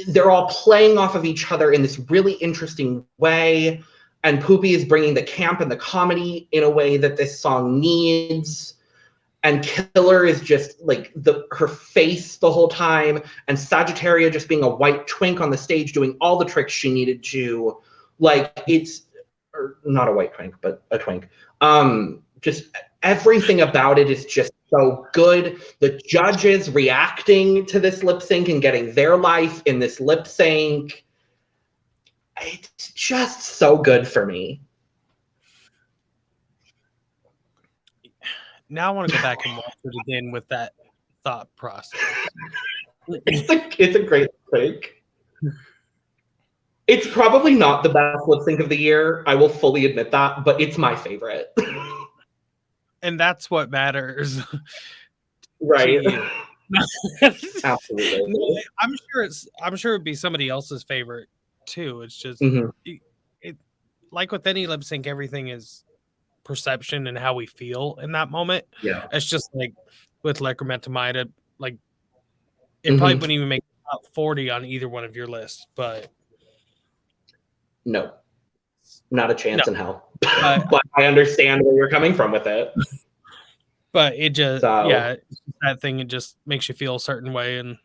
they're all playing off of each other in this really interesting way. And Poopy is bringing the camp and the comedy in a way that this song needs. And Killer is just like her face the whole time, and Sagittaria just being a white twink on the stage doing all the tricks she needed to. Like or not a white twink, but a twink. Just everything about it is just so good. The judges reacting to this lip sync and getting their life in this lip sync. It's just so good for me. Now I want to go back and watch it again with that thought process. It's a great lip sync. It's probably not the best lip sync of the year. I will fully admit that, but it's my favorite. And that's what matters. Right. Absolutely. I'm sure it'd be somebody else's favorite too. It's just it like with any lip sync, everything is perception and how we feel in that moment. Yeah. It's just like with Lecrometamida, like it probably wouldn't even make top 40 on either one of your lists, but no, not a chance in hell. But I understand where you're coming from with it. But it just that thing, it just makes you feel a certain way. And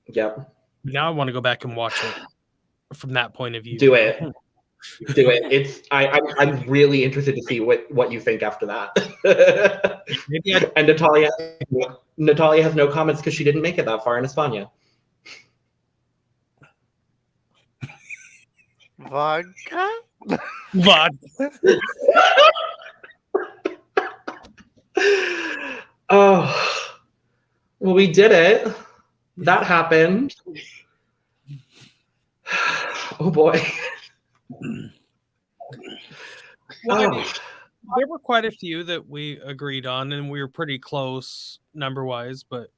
yep. Now I want to go back and watch it from that point of view. Do it. I'm really interested to see what you think after that. And Natalia has no comments because she didn't make it that far in España. Vodka? Oh, well, we did it. That happened. Oh boy. Well, there were quite a few that we agreed on, and we were pretty close number wise, but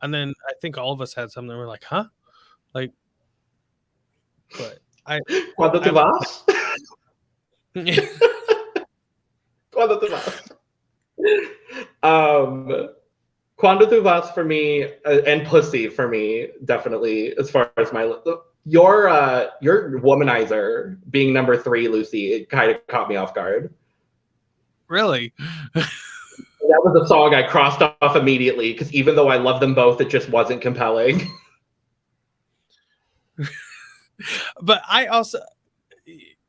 and then I think all of us had some that were like, huh? Like, but Cuando te vas? Cuando te vas? Cuando te vas for me, and Pussy for me, definitely, as far as my Your womanizer being number 3, Lucy, it kind of caught me off guard. Really? That was a song I crossed off immediately because even though I love them both, it just wasn't compelling. But I also,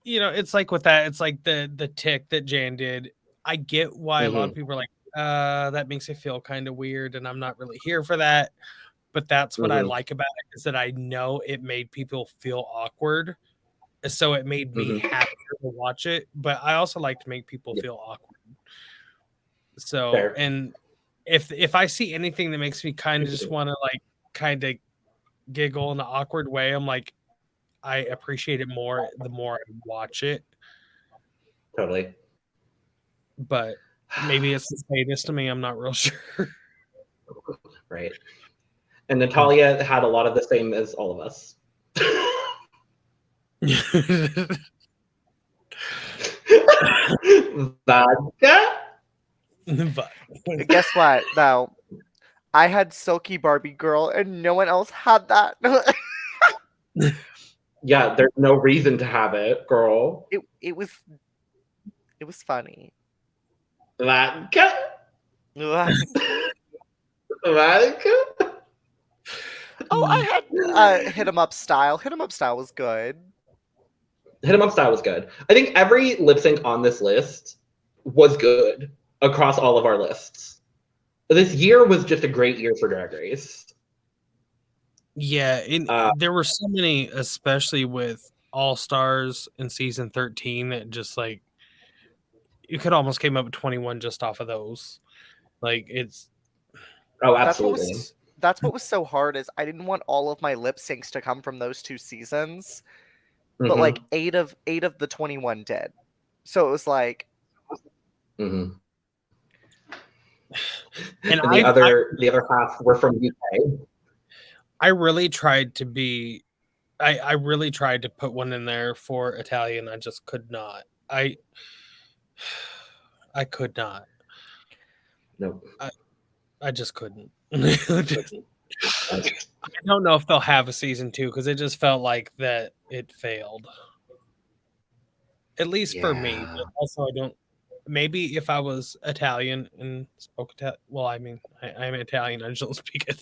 it's like with that, it's like the tick that Jan did. I get why a lot of people are like, that makes it feel kind of weird, and I'm not really here for that. But that's what I like about it, is that I know it made people feel awkward. So it made me happier to watch it. But I also like to make people feel awkward. So, fair. And if I see anything that makes me kind of just want to like kind of giggle in an awkward way, I'm like, I appreciate it more the more I watch it. Totally. But maybe it's the sadist to me. I'm not real sure. Right. And Natalia had a lot of the same as all of us. Vodka? Guess what? Though, I had Silky Barbie Girl, and no one else had that. Yeah, there's no reason to have it, girl. It was funny. Vodka? Vodka? Oh, I had Hit 'em Up Style. Hit 'em Up Style was good. Hit 'em Up Style was good. I think every lip sync on this list was good across all of our lists. This year was just a great year for Drag Race. Yeah, there were so many, especially with All Stars in season 13, that just like you could almost came up with 21 just off of those. Like it's absolutely. That's what was so hard, is I didn't want all of my lip syncs to come from those 2 seasons. But like 8 of the 21 did. So it was like and the other half were from UK. I really tried to be I really tried to put one in there for Italian. I just could not. I could not. No. I just couldn't. I don't know if they'll have a season 2 because it just felt like that it failed. At least for me. But also, I don't. Maybe if I was Italian and spoke Italian, well, I mean, I'm Italian. I just don't speak it.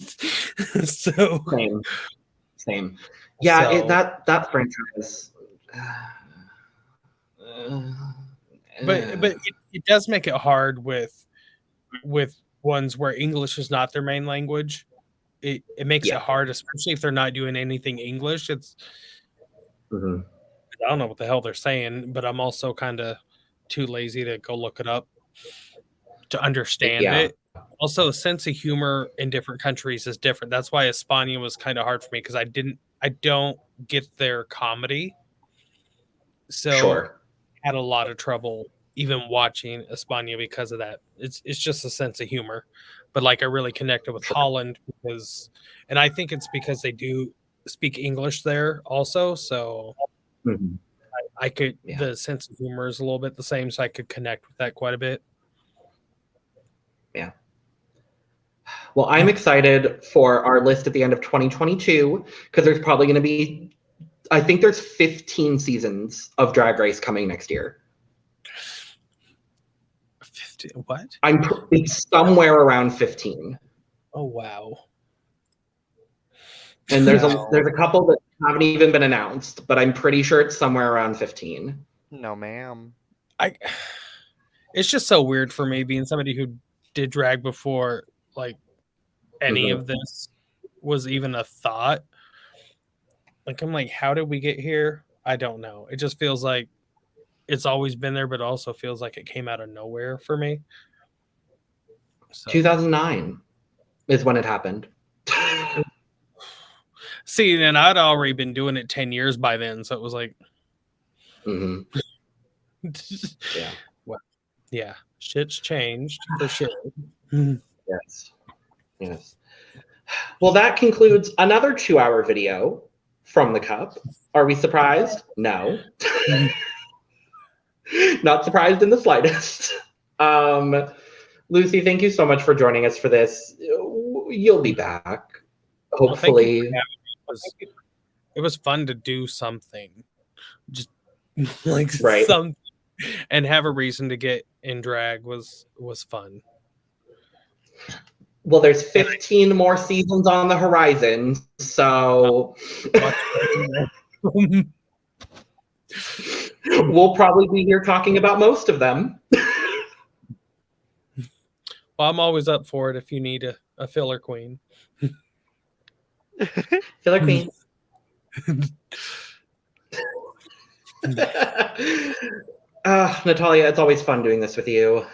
So same. Yeah, so, that franchise. But it does make it hard with ones where English is not their main language. It makes it hard, especially if they're not doing anything English. It's I don't know what the hell they're saying, but I'm also kind of too lazy to go look it up to understand it. Also, sense of humor in different countries is different. That's why España was kind of hard for me because I don't get their comedy. So I had a lot of trouble even watching España because of that. It's just a sense of humor. But like I really connected with Holland and I think it's because they do speak English there also. So I could the sense of humor is a little bit the same, so I could connect with that quite a bit. Yeah. Well, I'm excited for our list at the end of 2022 because there's probably going to be, I think there's 15 seasons of Drag Race coming next year. 15? What? It's somewhere around 15. Oh wow. And there's a couple that haven't even been announced, but I'm pretty sure it's somewhere around 15. No, ma'am. It's just so weird for me being somebody who did drag before like any of this was even a thought. Like I'm like, how did we get here? I don't know. It just feels like it's always been there, but also feels like it came out of nowhere for me. So. 2009 is when it happened. See, then I'd already been doing it 10 years by then, so it was like, yeah. Well, yeah, shit's changed for sure. Yes. Well, that concludes another 2-hour video from the Cup. Are we surprised? No. Not surprised in the slightest. Lucy, thank you so much for joining us for this. You'll be back, hopefully. it was fun to do something, just like right. something, and have a reason to get in drag was fun. Well, there's 15 more seasons on the horizon, so we'll probably be here talking about most of them. Well, I'm always up for it if you need a filler queen. Filler queen. Natalia, it's always fun doing this with you.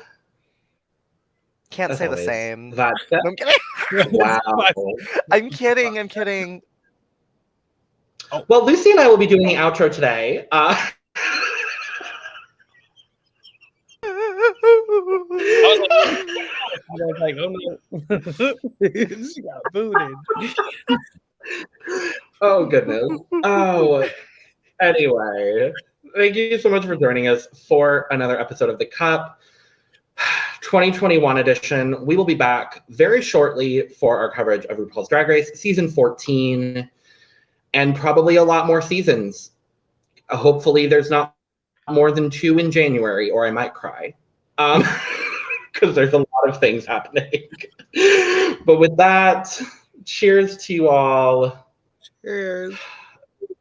Can't say the same. No, I'm kidding. Wow. I'm kidding. Oh. Well, Lucy and I will be doing the outro today. I was like, oh no. She got booted. Oh, goodness. Oh, anyway. Thank you so much for joining us for another episode of The Cup. 2021 edition. We will be back very shortly for our coverage of RuPaul's Drag Race season 14 and probably a lot more seasons. Hopefully there's not more than 2 in January or I might cry because there's a lot of things happening. But with that, cheers to you all. Cheers.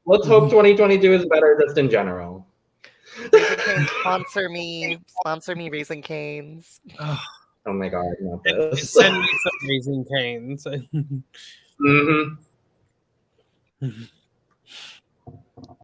Let's hope 2022 is better just in general. Raising Cane's sponsor me, Raising Cane's. Oh my God, not this. Send me some Raising Cane's. Mm-hmm.